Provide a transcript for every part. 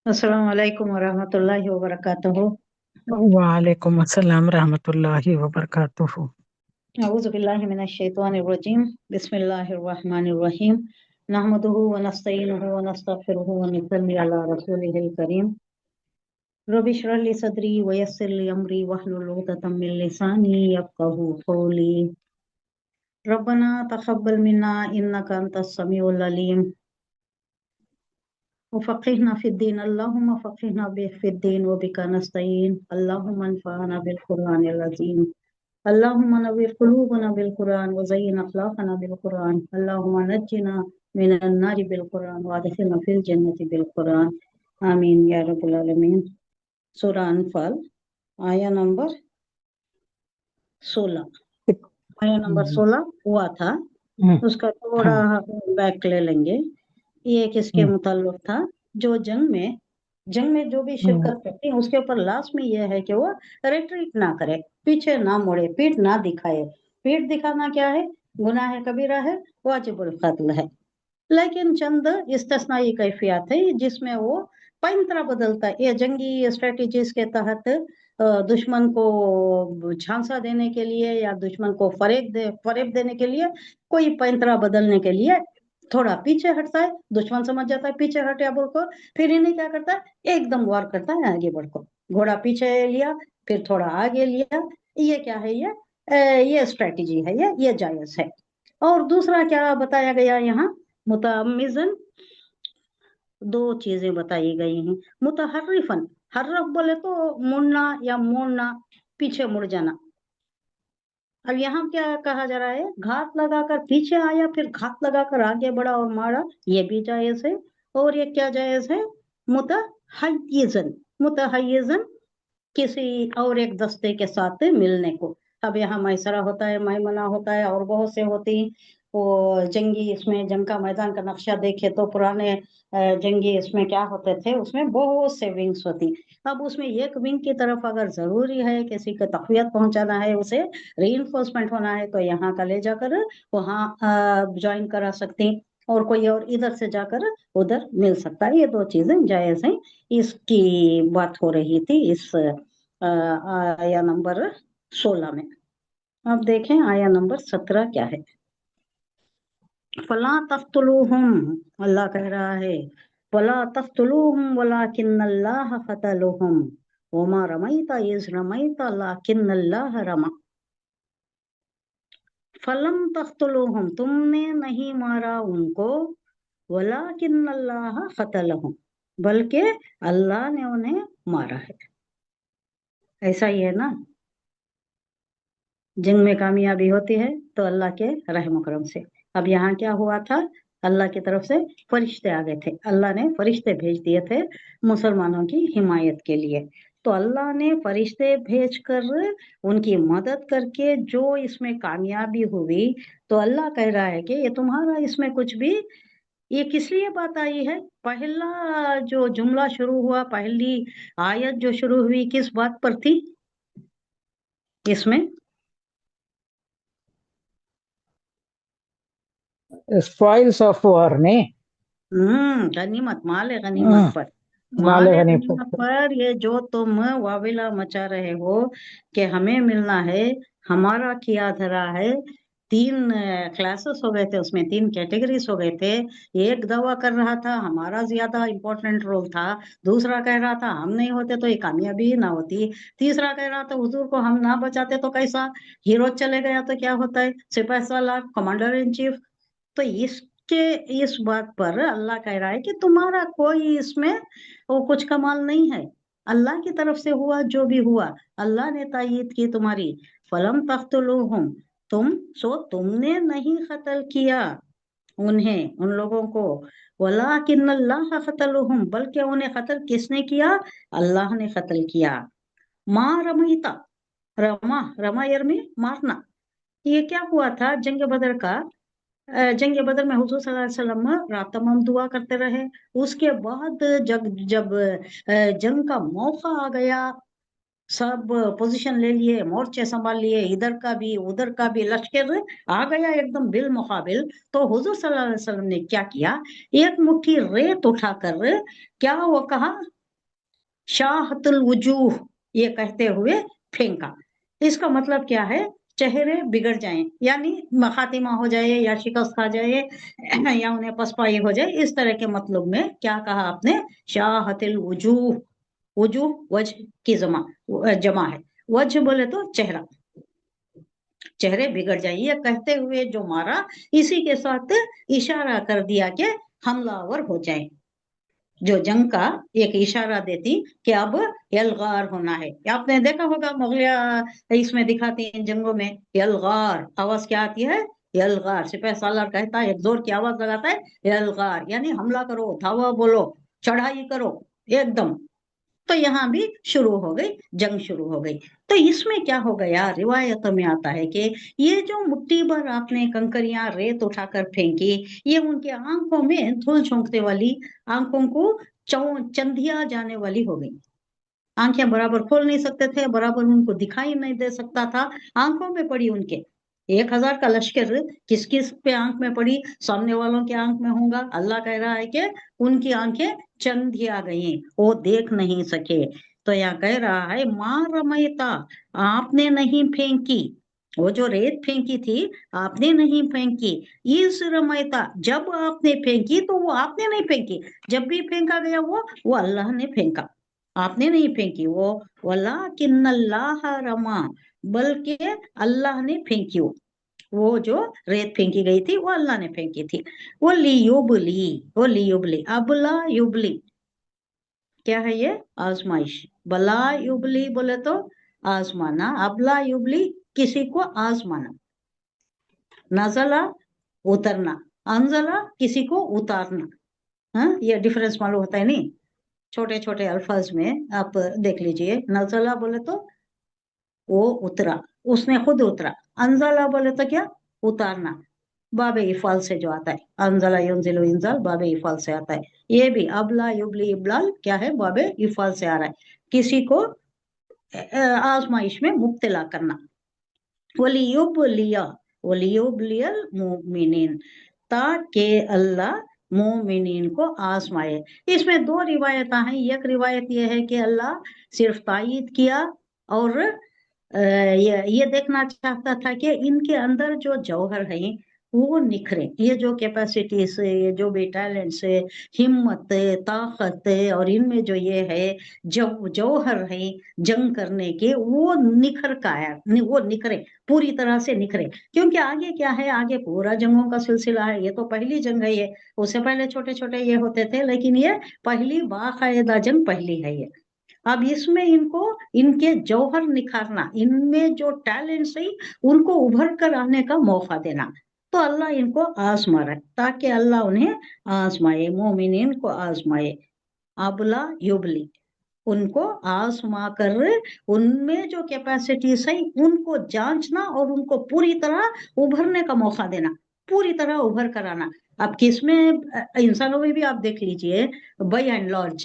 अस्सलाम वालेकुम वरहमतुल्लाहि वबरकातुहू। वालेकुम अस्सलाम रहमतुल्लाहि व बरकातुहू। अऊज़ु बिल्लाहि मिनश शैतानिर रजीम। बिस्मिल्लाहिर रहमानिर रहीम। नहमदुहु व नस्तईनुहु व नस्तगफिरुहु व नसल्ली अला रसूलिहिल करीम। रब्बि इश्रह ली सदरी व यस्सिर ली अमरी वहलुल उक़दतम मिन लिसानी यफ़क़हू क़ौली। रब्बना तक़ब्बल मिन्ना इन्नका अंतस समीउल अलीम। वफ़क़िहना फ़िद्दीन अल्लाहुम्मा फ़क़िहना फ़िद्दीन व बिका नस्तईन। अल्लाहुम्मा अनफ़अना बिल क़ुरआनिल अज़ीम। अल्लाहुम्मा नव्विर क़ुलूबना बिल क़ुरआन व ज़य्यिन अख़लाक़ना बिल क़ुरआन। अल्लाहुम्मा नज्जिना मिनन नारि बिल क़ुरआन व अदख़िलना फ़िल जन्नति बिल क़ुरआन। आमीन या रब्बल आलमीन। सूरह अनफ़ाल आया नंबर 16। आया नंबर 16 हुआ था, उसका थोड़ा हाँ। बैक ले लेंगे। ये किसके हम्म, मुताल्लिक़ था? जो जंग में जो भी हम्म, शिरकत करते हैं उसके ऊपर लास्ट में यह है कि वो रिट्रीट ना करे, पीछे ना मुड़े, पीठ ना दिखाए। पीठ दिखाना क्या है? गुनाह कबीरा है, वाजिबुल कत्ल है। लेकिन चंद इस्तिस्नाई कैफियत है जिसमें वो पैंतरा बदलता है। ये जंगी स्ट्रेटेजीज के तहत दुश्मन को झांसा देने के लिए या दुश्मन को फरेब देने के लिए कोई पैंतरा बदलने के लिए थोड़ा पीछे हटता है। दुश्मन समझ जाता है पीछे हटे बोल को, फिर इन्हें क्या करता है, एकदम वार करता है आगे बढ़ को। घोड़ा पीछे लिया, फिर थोड़ा आगे लिया। ये क्या है? ये स्ट्रेटेजी है, ये जायज है। और दूसरा क्या बताया गया यहाँ? मुतअम्मिज़न दो चीजें बताई गई हैं। मुतहर्रिफन, हर्रफ बोले तो मुड़ना या मोड़ना, पीछे मुड़ जाना। अब यहाँ क्या कहा जा रहा है? घात लगाकर पीछे आया, फिर घात लगाकर आगे बढ़ा और मारा, ये भी जायज है। और ये क्या जायज है? मुतहय्यिज़न, मुतहय्यिज़न किसी और एक दस्ते के साथ मिलने को। अब यहाँ मैसरा होता है, मैमना होता है, और बहुत से होती हैं। वो जंगी, इसमें जंग का मैदान का नक्शा देखे तो पुराने जंगी इसमें क्या होते थे, उसमें बहुत से विंग्स होती। अब उसमें एक विंग की तरफ अगर जरूरी है किसी को तक़वियत पहुंचाना है, उसे रीइंफोर्समेंट होना है, तो यहाँ का ले जाकर वहाँ ज्वाइन करा सकती हैं, और कोई और इधर से जाकर उधर मिल सकता है। ये दो चीजें जायज हैं। इसकी बात हो रही थी इस आया नंबर 16 में। अब देखें आया नंबर 17 क्या है। फला तख्तुलूहुम, अल्लाह कह रहा है, फला तख्तुलूहुम वलाकिन्नल्लाह क़तलहुम वमा रमैता इज़ रमैता लाकिन्नल्लाह रमा। फलम तख्तुलूहुम, तुमने नहीं मारा उनको, वलाकिन्नल्लाह क़तलहुम, बल्कि अल्लाह ने उन्हें मारा है। ऐसा ही है ना? जंग में कामयाबी होती है तो अल्लाह के रहम करम से। अब यहाँ क्या हुआ था? अल्लाह की तरफ से फरिश्ते आ गए थे, अल्लाह ने फरिश्ते भेज दिए थे मुसलमानों की हिमायत के लिए। तो अल्लाह ने फरिश्ते भेजकर उनकी मदद करके जो इसमें कामयाबी हुई, तो अल्लाह कह रहा है कि ये तुम्हारा इसमें कुछ भी, ये किस लिए बात आई है? पहला जो जुमला शुरू हुआ, पहली आयत जो शुरू हुई, किस बात पर थी इसमें? स्पॉइल्स ऑफ वॉर ने। गनीमत, माल गनीमत हाँ, पर। माल माल गनीमत गनीमत। पर ये जो तुम वाविला मचा रहे हो कि हमें मिलना है, हमारा किया धरा है। तीन क्लासेस हो गए थे, उसमें तीन कैटेगरीज हो गए थे। एक दावा कर रहा था हमारा ज्यादा इंपॉर्टेंट रोल था, दूसरा कह रहा था हम नहीं होते तो ये कामयाबी ही ना होती, तीसरा कह रहा था हुजूर को हम ना बचाते तो कैसा, हीरो चले गया तो क्या होता है, सिपाही सालार, कमांडर इन चीफ। तो इसके इस बात पर अल्लाह कह रहा है कि तुम्हारा कोई इसमें वो कुछ कमाल नहीं है। अल्लाह की तरफ से हुआ जो भी हुआ, अल्लाह ने तायीद की तुम्हारी। फलम तख्तुलूहुम, तुमने नहीं कत्ल किया उन्हें, उन लोगों को। वलाकिन अल्लाह कतलहुम, बल्कि उन्हें कत्ल किसने किया? अल्लाह ने कत्ल किया। माँ रमईता, रमा यरमी, मारना। ये क्या हुआ था जंग बदर का? जंग बदर में हुजूर सल्लल्लाहु अलैहि वसल्लम रात तमाम दुआ करते रहे। उसके बाद जब जब जंग का मौका आ गया, सब पोजीशन ले लिए, मोर्चे संभाल लिए, इधर का भी उधर का भी लश्कर आ गया एकदम बिल मुकाबिल। तो हुजूर सल्लल्लाहु अलैहि वसल्लम ने क्या किया, एक मुट्ठी रेत उठाकर क्या वो कहा, शाहतुल वजूह, ये कहते हुए फेंका। इसका मतलब क्या है, चेहरे बिगड़ जाएं, यानी खातिमा हो जाए या शिकस्त खा जाए या उन्हें पसपाई हो जाए, इस तरह के मतलब में क्या कहा आपने, शाहतुल वजूह। वजूह वजह की जमा है, वजह बोले तो चेहरा, चेहरे बिगड़ जाए, ये कहते हुए जो मारा, इसी के साथ इशारा कर दिया कि हमलावर हो जाए। जो जंग का एक इशारा देती कि अब यलगार होना है। आपने देखा होगा मुगलिया इसमें दिखाती हैं जंगों में, यलगार आवाज क्या आती है, यलगार, सिपाही सालार कहता है, एक जोर की आवाज लगाता है, यलगार यानी हमला करो, धावा बोलो, चढ़ाई करो एकदम। तो यहाँ भी शुरू हो गई, जंग शुरू हो गई। तो इसमें क्या हो गया, रिवायतों में आता है कि ये जो मुट्ठी भर आपने कंकरियां रेत उठाकर फेंकी, ये उनके आंखों में धूल झोंकने वाली, आंखों को चंदिया जाने वाली हो गई। आंखें बराबर खोल नहीं सकते थे, बराबर उनको दिखाई नहीं दे सकता था, आंखों में पड़ी उनके। 1000 का लश्कर किस किस पे आंख में पड़ी, सामने वालों की आंख में होगा, अल्लाह कह रहा है कि उनकी आंखें चंदिया गई, वो देख नहीं सके। तो यहाँ कह रहा है, मां रमयता, आपने नहीं फेंकी, वो जो रेत फेंकी थी आपने नहीं फेंकी, इस रमयता, जब आपने फेंकी तो वो आपने नहीं फेंकी, जब भी फेंका गया वो अल्लाह ने फेंका, आपने नहीं फेंकी वो। वलाकिन्नल्लाह रमा, बल्कि अल्लाह ने फेंकी वो जो रेत फेंकी गई थी वो अल्लाह ने फेंकी थी। वो लियुबली, वो लियुबली, अबला युबली, क्या है ये, आजमाइश। बला युबली बोले तो आजमाना, अबला युबली किसी को आजमाना, नजला उतरना, अनजला किसी को उतारना। हाँ, ये डिफरेंस मालूम होता है नहीं, छोटे छोटे अल्फाज में आप देख लीजिए। नजला बोले तो वो उतरा, उसने खुद उतरा। अनजला बोले तो क्या, उतारना, बाबे इफाल से जो आता है, अनजला युनजिलु इंजाल बाबे इफाल से आता है। ये भी अबला युबली इबलाल क्या है, बाबे इफाल से आ रहा है, किसी को आजमाइश में मुब्तला करना। वलियुबलिया, वलियुबलियल मोमिनीन, ताकि अल्लाह मोमिनीन को आजमाए। इसमें दो रिवायत हैं, एक रिवायत यह है कि अल्लाह सिर्फ तायीद किया और ये देखना चाहता था कि इनके अंदर जो जौहर है वो निखरे, ये जो कैपेसिटीज है, ये जो भी टैलेंट्स है, हिम्मत है, ताकत है, और इनमें जो ये है जौहर है जंग करने के, वो निखर का है, वो निखरे, पूरी तरह से निखरे। क्योंकि आगे क्या है, आगे पूरा जंगों का सिलसिला है, ये तो पहली जंग है ये, उससे पहले छोटे छोटे ये होते थे, लेकिन ये पहली बाकायदा जंग पहली है ये। अब इसमें इनको इनके जौहर निखारना, इनमें जो टैलेंट्स है उनको उभर कर आने का मौका देना। तो अल्लाह इनको आजमा रहा है, ताकि अल्लाह उन्हें आजमाए, मोमिनीन को आजमाए। अबला युबली, उनको आजमा कर उनमें जो कैपेसिटीज है उनको जांचना और उनको पूरी तरह उभरने का मौका देना, पूरी तरह उभर कर आना। अब किसमें, इंसानों में भी आप देख लीजिए, बाय एंड लार्ज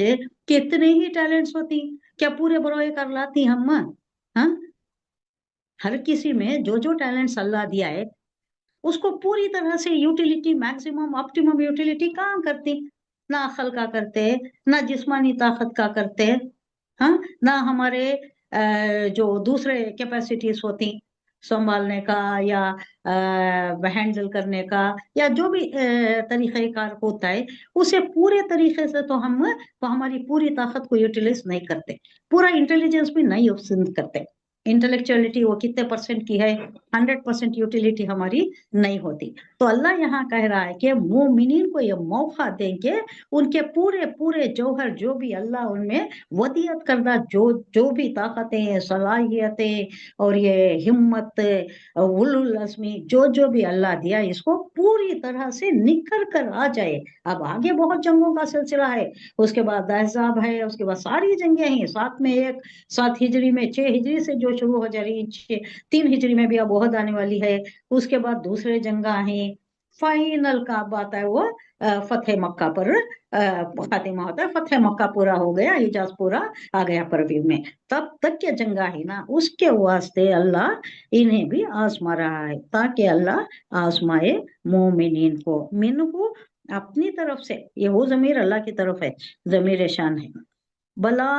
कितने ही टैलेंट्स होती, क्या पूरे बरोए कर लाती हम, हाँ? हर किसी में जो जो टैलेंट्स अल्लाह दिया है उसको पूरी तरह से यूटिलिटी, मैक्सिमम ऑप्टिमम यूटिलिटी कहाँ करती, ना अकल का करते, ना जिस्मानी ताकत का करते, हाँ, ना हमारे जो दूसरे कैपेसिटीज होती संभालने का या हैंडल करने का, या जो भी तरीक़ेकार होता है, उसे पूरे तरीके से तो हम हमारी पूरी ताकत को यूटिलाइज नहीं करते, पूरा इंटेलिजेंस भी नहीं उपसिंद करते। इंटेलेक्चुअलिटी वो कितने परसेंट की है, 100% यूटिलिटी हमारी नहीं होती। तो अल्लाह यहाँ कह रहा है कि मोमिनीन को ये मौका देंगे, उनके पूरे पूरे जौहर जो भी अल्लाह उनमें वदियत करदा, जो जो भी ताकतें, सलाहियतें और ये हिम्मत, उलुल अज़्मी, जो जो भी अल्लाह दिया, इसको पूरी तरह से निखर कर आ जाए। अब आगे बहुत जंगों का सिलसिला है, उसके बाद अहज़ाब है, उसके बाद सारी जंगें हैं, साथ में एक 7 हिजरी में, 6 हिजरी से जो शुरू हो जा रही, 3 हिजरी में भी अब ओहद आने वाली है, उसके बाद दूसरे जंगा हैं, फाइनल का बात है वो फतेह मक्का पर खातिमा होता है। फतेह मक्का पूरा हो गया, हिजाज पूरा आ गया परवीं में, तब तक के जंगा ही ना, उसके वास्ते अल्लाह इन्हें भी आजमा रहा है, ताकि अल्लाह आजमाए मोमिनीन को। मिन्हु अपनी तरफ से, ये वो जमीर अल्लाह की तरफ है, जमीर शान है। बला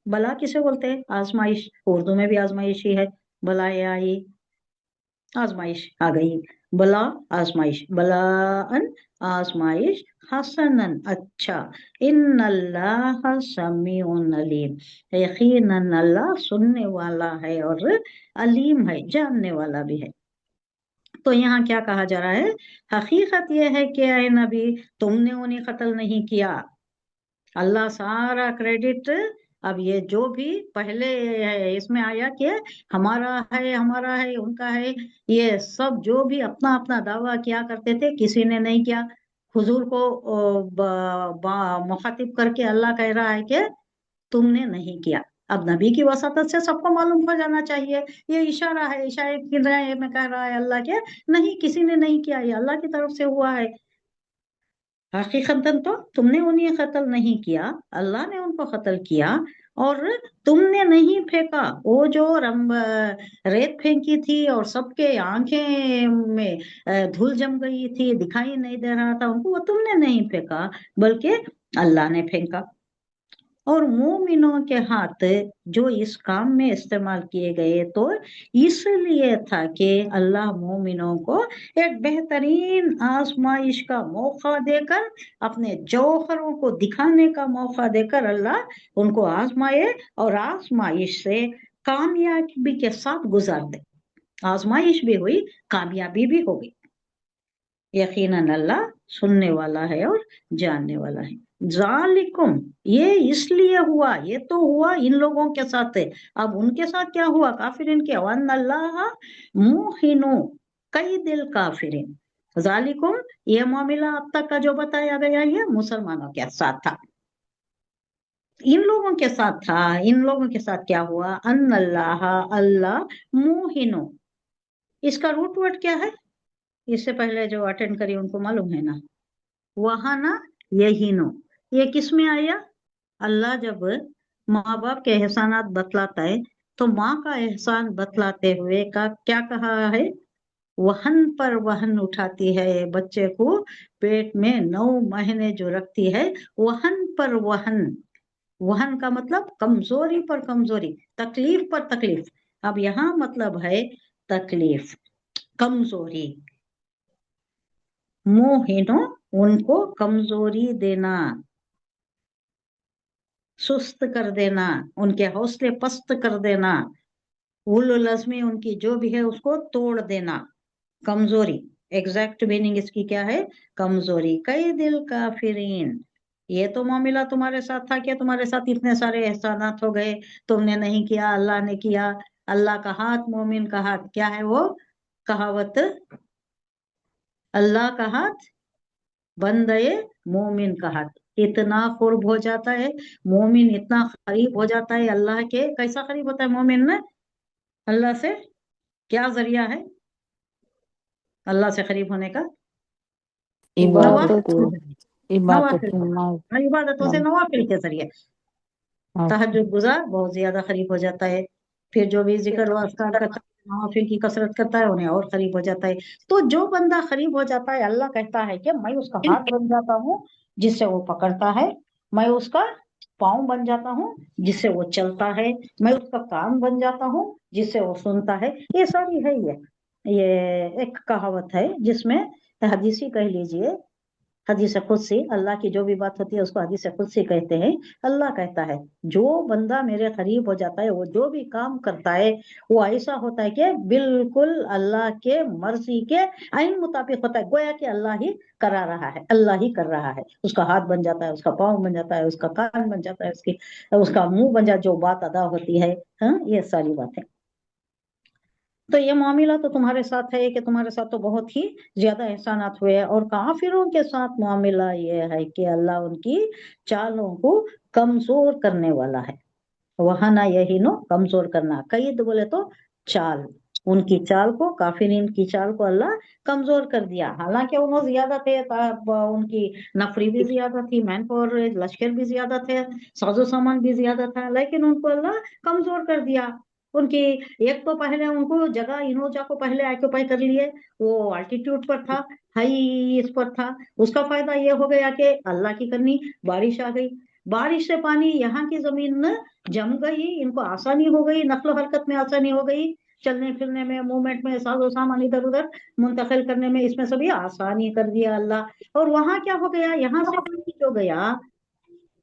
बला किसे बोलते हैं? आजमाइश, उर्दू में भी आजमाइश ही है। बला ये आई, आजमाइश आ गई। बला आजमाइश, बलाअन आजमाइश, हसनन अच्छा, इन्नल्लाह समीउन अलीम, यकीनन अल्लाह सुनने वाला है और अलीम है, जानने वाला भी है। तो यहाँ क्या कहा जा रहा है? हकीकत यह है कि ऐ नबी, तुमने उन्हें कत्ल नहीं किया। अल्लाह सारा क्रेडिट, अब ये जो भी पहले है इसमें आया कि हमारा है, उनका है, ये सब जो भी अपना अपना दावा किया करते थे, किसी ने नहीं किया। हुजूर को मुखातिब करके अल्लाह कह रहा है कि तुमने नहीं किया। अब नबी की वसातत से सबको मालूम हो जाना चाहिए, ये इशारा है, इशारे में कह रहा है अल्लाह के, नहीं किसी ने नहीं किया, ये अल्लाह की तरफ से हुआ है। हकीकतन तो तुमने उन्हें कत्ल नहीं किया, अल्लाह ने उनको कत्ल किया। और तुमने नहीं फेंका वो जो रेत फेंकी थी और सबके आंखें में धूल जम गई थी, दिखाई नहीं दे रहा था उनको, वो तुमने नहीं फेंका, बल्कि अल्लाह ने फेंका। और मोमिनों के हाथ जो इस काम में इस्तेमाल किए गए, तो इसलिए था कि अल्लाह मोमिनों को एक बेहतरीन आजमाइश का मौका देकर, अपने जौहरों को दिखाने का मौका देकर अल्लाह उनको आजमाए और आजमाइश से कामयाबी के साथ गुजार दे। आजमाइश भी हुई, कामयाबी भी हो गई। यकीनन अल्लाह सुनने वाला है और जानने वाला है। जालिकुम, ये इसलिए हुआ, ये तो हुआ इन लोगों के साथ है। अब उनके साथ क्या हुआ? काफिरिन के, वन अल्लाह मुहिनु कई दिल काफिरिन। जालिकुम, ये मामला अब तक का जो बताया गया, ये मुसलमानों के साथ था, इन लोगों के साथ था। इन लोगों के साथ क्या हुआ? अन अल्लाह, अल्लाह मुहिनु, इसका रूट वर्ड क्या है? इससे पहले जो अटेंड करी उनको मालूम है ना, वहां ना यही नो, ये किस में आया? अल्लाह जब माँ बाप के एहसानात बतलाता है, तो माँ का एहसान बतलाते हुए का क्या कहा है? वहन पर वहन उठाती है बच्चे को, पेट में 9 महीने जो रखती है, वहन पर वहन। वहन का मतलब कमजोरी पर कमजोरी, तकलीफ पर तकलीफ। अब यहाँ मतलब है तकलीफ, कमजोरी। मोहिनो, उनको कमजोरी देना, सुस्त कर देना, उनके हौसले पस्त कर देना, उलुल अज़्मी उनकी जो भी है उसको तोड़ देना। कमजोरी, एग्जैक्ट मीनिंग इसकी क्या है? कमजोरी। कई दिल काफिरीन, ये तो मामला तुम्हारे साथ था कि तुम्हारे साथ इतने सारे एहसानात हो गए, तुमने नहीं किया, अल्लाह ने किया। अल्लाह का हाथ मोमिन का हाथ, क्या है वो कहावत? अल्लाह का हाथ बंदे मोमिन का हाथ इतना कुर्ब हो जाता है, मोमिन इतना करीब हो जाता है अल्लाह के। कैसा करीब होता है मोमिन में अल्लाह से? क्या जरिया है अल्लाह से करीब होने का? इबादत नवाफिल, इबादत नवाफिल, इबादतों से, नवाफिल के जरिए। तहज्जुद गुजार बहुत ज्यादा करीब हो जाता है, फिर जो भी जिक्र व अज़कार करता है, नवाफिल की कसरत करता है, उन्हें और करीब हो जाता है। तो जो बंदा करीब हो जाता है, अल्लाह कहता है कि मैं उसका हाथ बन जाता हूँ जिससे वो पकड़ता है, मैं उसका पाँव बन जाता हूँ जिससे वो चलता है, मैं उसका कान बन जाता हूँ जिससे वो सुनता है। ये सारी है, ये एक कहावत है जिसमें हदीसी कह लीजिए, हदीस कुदसी, अल्लाह की जो भी बात होती है उसको हदीस कुदसी कहते हैं। अल्लाह कहता है जो बंदा मेरे करीब हो जाता है, वो जो भी काम करता है, वो ऐसा होता है कि बिल्कुल अल्लाह के मर्जी के आइन मुताबिक होता है, गोया कि अल्लाह ही करा रहा है, अल्लाह ही कर रहा है। उसका हाथ बन जाता है, उसका पाँव बन जाता है, उसका कान बन जाता है, उसका मुंह बन जाता है, जो बात अदा होती है। हाँ, ये सारी बातें। तो ये मामला तो तुम्हारे साथ है कि तुम्हारे साथ तो बहुत ही ज्यादा एहसानात हुए हैं। और काफिरों के साथ मामला ये है कि अल्लाह उनकी चालों को कमजोर करने वाला है। वहां ना यही नो, कमजोर करना, कैद बोले तो चाल, उनकी चाल को, काफिरीन की चाल को अल्लाह कमजोर कर दिया। हालांकि उन्होंने ज्यादा थे, उनकी नफरी भी ज्यादा थी, मैन पावर लश्कर भी ज्यादा थे, साजो सामान भी ज्यादा था, लेकिन उनको अल्लाह कमजोर कर दिया। उनकी एक तो पहले उनको जगह इनोजा को पहले ऑक्यूपाई कर लिए, वो अल्टीट्यूड पर था, हाई इस पर था। उसका फायदा ये हो गया कि अल्लाह की करनी बारिश आ गई, बारिश से पानी यहाँ की जमीन न जम गई, इनको आसानी हो गई, नकलो हरकत में आसानी हो गई, चलने फिरने में, मूवमेंट में, साजो सामान इधर उधर मुंतकिल करने में, इसमें सभी आसानी कर दिया अल्लाह। और वहां क्या हो गया, यहाँ से पानी जो गया,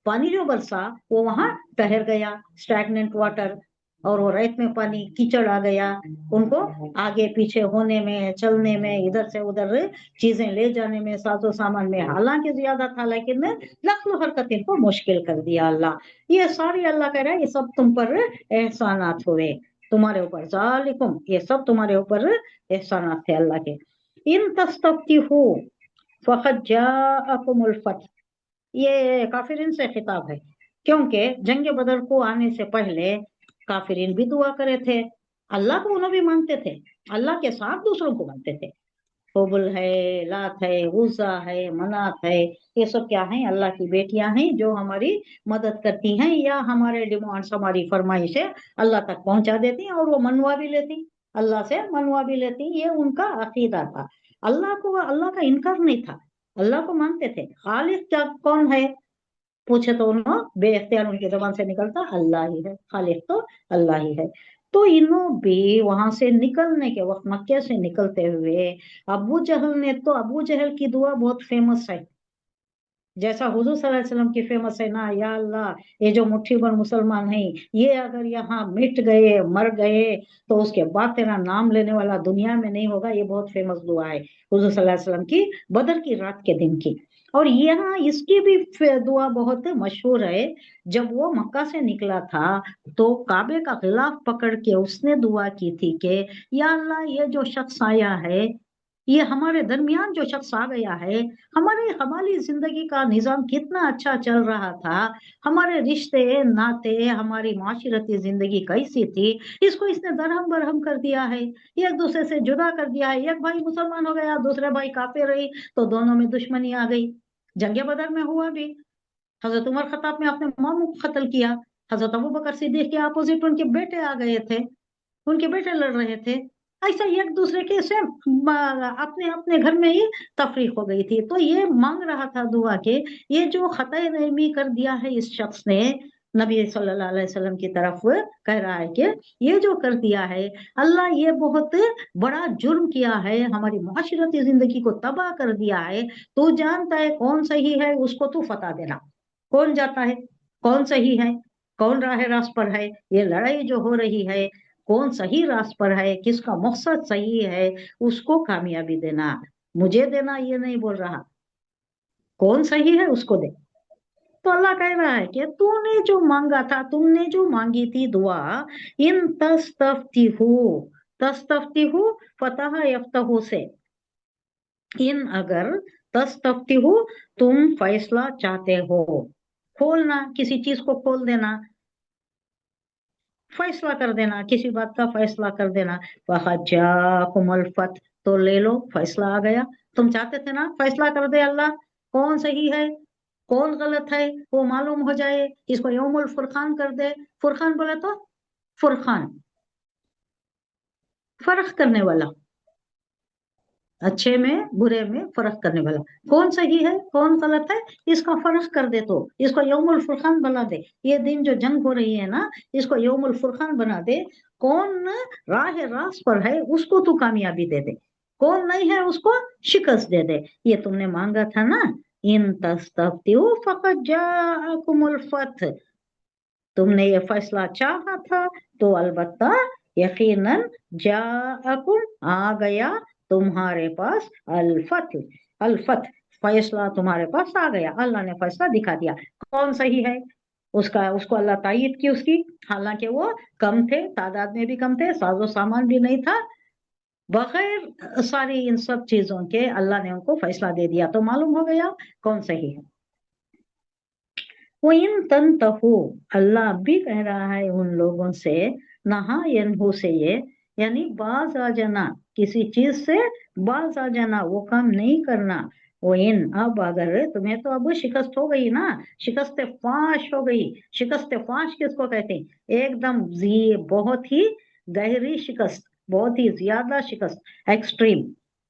पानी जो बरसा वो वहां ठहर गया, स्टैगनेंट वाटर। और वो रेत में पानी कीचड़ आ गया, उनको आगे पीछे होने में, चलने में, इधर से उधर चीजें ले जाने में, साजो सामान में हालांकि ज्यादा था, लेकिन नक्ल हरकत इनको मुश्किल कर दिया अल्लाह। ये सारी अल्लाह कह रहा है ये सब तुम पर एहसानात हुए, तुम्हारे ऊपर, जालिकुम, ये सब तुम्हारे ऊपर एहसानात थे अल्लाह के। इन तस्तफ्तिहु फक़द जाअकुमुल फतह, ये काफिरीन से खिताब है, क्योंकि जंग बदर को आने से पहले काफिरीन भी दुआ करे थे, अल्लाह को उन्हें भी मानते थे, अल्लाह के साथ दूसरों को मानते थे। हुबल है, लात है, उज़्ज़ा है, मनात है, ये सब क्या है, अल्लाह की बेटियां हैं जो हमारी मदद करती हैं, या हमारे डिमांड्स, हमारी फरमाइशें अल्लाह तक पहुंचा देती हैं, और वो मनवा भी लेती, अल्लाह से मनवा भी लेती। ये उनका अकीदा था, अल्लाह को, अल्लाह का इनकार नहीं था, अल्लाह को मानते थे। खालिक क्या कौन है पूछे तो उन्होंने बेख्तियार उनकी जबान से निकलता अल्लाह ही है, खालिक तो अल्लाह ही है। तो इन्हों भी वहां से निकलने के वक्त, मक्के से निकलते हुए, अबू जहल ने तो, अबू जहल की दुआ बहुत फेमस है, जैसा हुजूर सल्लल्लाहु अलैहि वसल्लम की फेमस है ना, या अल्लाह, ये जो मुट्ठी भर मुसलमान हैं, ये अगर यहाँ मिट गए, मर गए, तो उसके बाद तेरा नाम लेने वाला दुनिया में नहीं होगा। ये बहुत फेमस दुआ है हुजूर सल्लल्लाहु अलैहि वसल्लम की, बदर की रात के दिन की। और यहाँ इसकी भी दुआ बहुत मशहूर है। जब वो मक्का से निकला था, तो काबे का गिलाफ पकड़ के उसने दुआ की थी कि या अल्लाह, ये जो शख्स आया है, ये हमारे दरमियान जो शख्स आ गया है, हमारे हमारी जिंदगी का निजाम कितना अच्छा चल रहा था, हमारे रिश्ते नाते, हमारी माशरती जिंदगी कैसी थी, इसको इसने दरहम बरहम कर दिया है, एक दूसरे से जुदा कर दिया है। एक भाई मुसलमान हो गया, दूसरे भाई काफिर रही, तो दोनों में दुश्मनी आ गई। जंगे बदर में हुआ भी, हजरत उमर खत्ताब ने अपने मामू को कत्ल किया, हजरत अबू बकर सिद्दीक के अपोजिट उनके बेटे आ गए थे, उनके बेटे लड़ रहे थे, ऐसा एक दूसरे के से अपने अपने घर में ही तफरीक हो गई थी। तो ये मांग रहा था दुआ के, ये जो खता रहमी कर दिया है इस शख्स ने, नबी सल्लल्लाहु अलैहि वसल्लम की तरफ कह रहा है कि ये जो कर दिया है अल्लाह, ये बहुत बड़ा जुर्म किया है, हमारी माशरती जिंदगी को तबाह कर दिया है। तू जानता है कौन सही है, उसको तू फता देना, कौन जाता है, कौन सही है, कौन राह रास्त पर है, ये लड़ाई जो हो रही है, कौन सही रास्त पर है, किसका मकसद सही है, उसको कामयाबी देना, मुझे देना ये नहीं बोल रहा, कौन सही है उसको दे। तो अल्लाह कह रहा है कि तूने जो मांगा था, तुमने जो मांगी थी दुआ, इन तस्तफ्तिहु, तस्तफ्तिहु फतह यफ्तहु से, इन अगर, तस्तफ्तिहु तुम फैसला चाहते हो, खोलना, किसी चीज को खोल देना, फैसला कर देना, किसी बात का फैसला कर देना, वहजाकुमुल फत, तो ले लो, फैसला आ गया। तुम चाहते थे ना फैसला कर दे अल्लाह, कौन सही है, कौन गलत है, वो मालूम हो जाए, इसको यौमुल फुरकान कर दे। फुरकान बोले तो फुरकान, फर्क करने वाला, अच्छे में बुरे में फर्क करने वाला, कौन सही है कौन गलत है, इसका फर्क कर दे, तो इसको यौमुल फुरकान बना दे। ये दिन जो जंग हो रही है ना, इसको यौमुल फुरकान बना दे, कौन राह रास्त पर है उसको तू कामयाबी दे दे, कौन नहीं है उसको शिकस्त दे दे। ये तुमने मांगा था ना, इन तस्तफ्तिहु फक़द जाअकुमुल फथ, तुमने ये फैसला चाहा था, तो अलबत्ता यकीनन जाअकुम, आ गया तुम्हारे पास, अल्फत, अल्फत, फैसला तुम्हारे पास आ गया, अल्लाह ने फैसला दिखा दिया। कौन सही है उसका, उसको अल्लाह तायीद की उसकी, हालांकि वो कम थे, तादाद में भी कम थे, साजो सामान भी नहीं था, बगैर सारी इन सब चीजों के अल्लाह ने उनको फैसला दे दिया, तो मालूम हो गया कौन सही है। वो इन तंतहु, अल्लाह भी कह रहा है उन लोगों से, नहा यनहु से, ये यानी बाज आ जाना, किसी चीज से बाज आ जाना, वो काम नहीं करना। वो इन, अब अगर तुम्हें तो अब शिकस्त हो गई ना, शिकस्त फाश हो गई। शिकस्त फाश किसको कहते हैं? एकदम बहुत ही गहरी शिकस्त, बहुत ही ज्यादा शिकस्त, एक्सट्रीम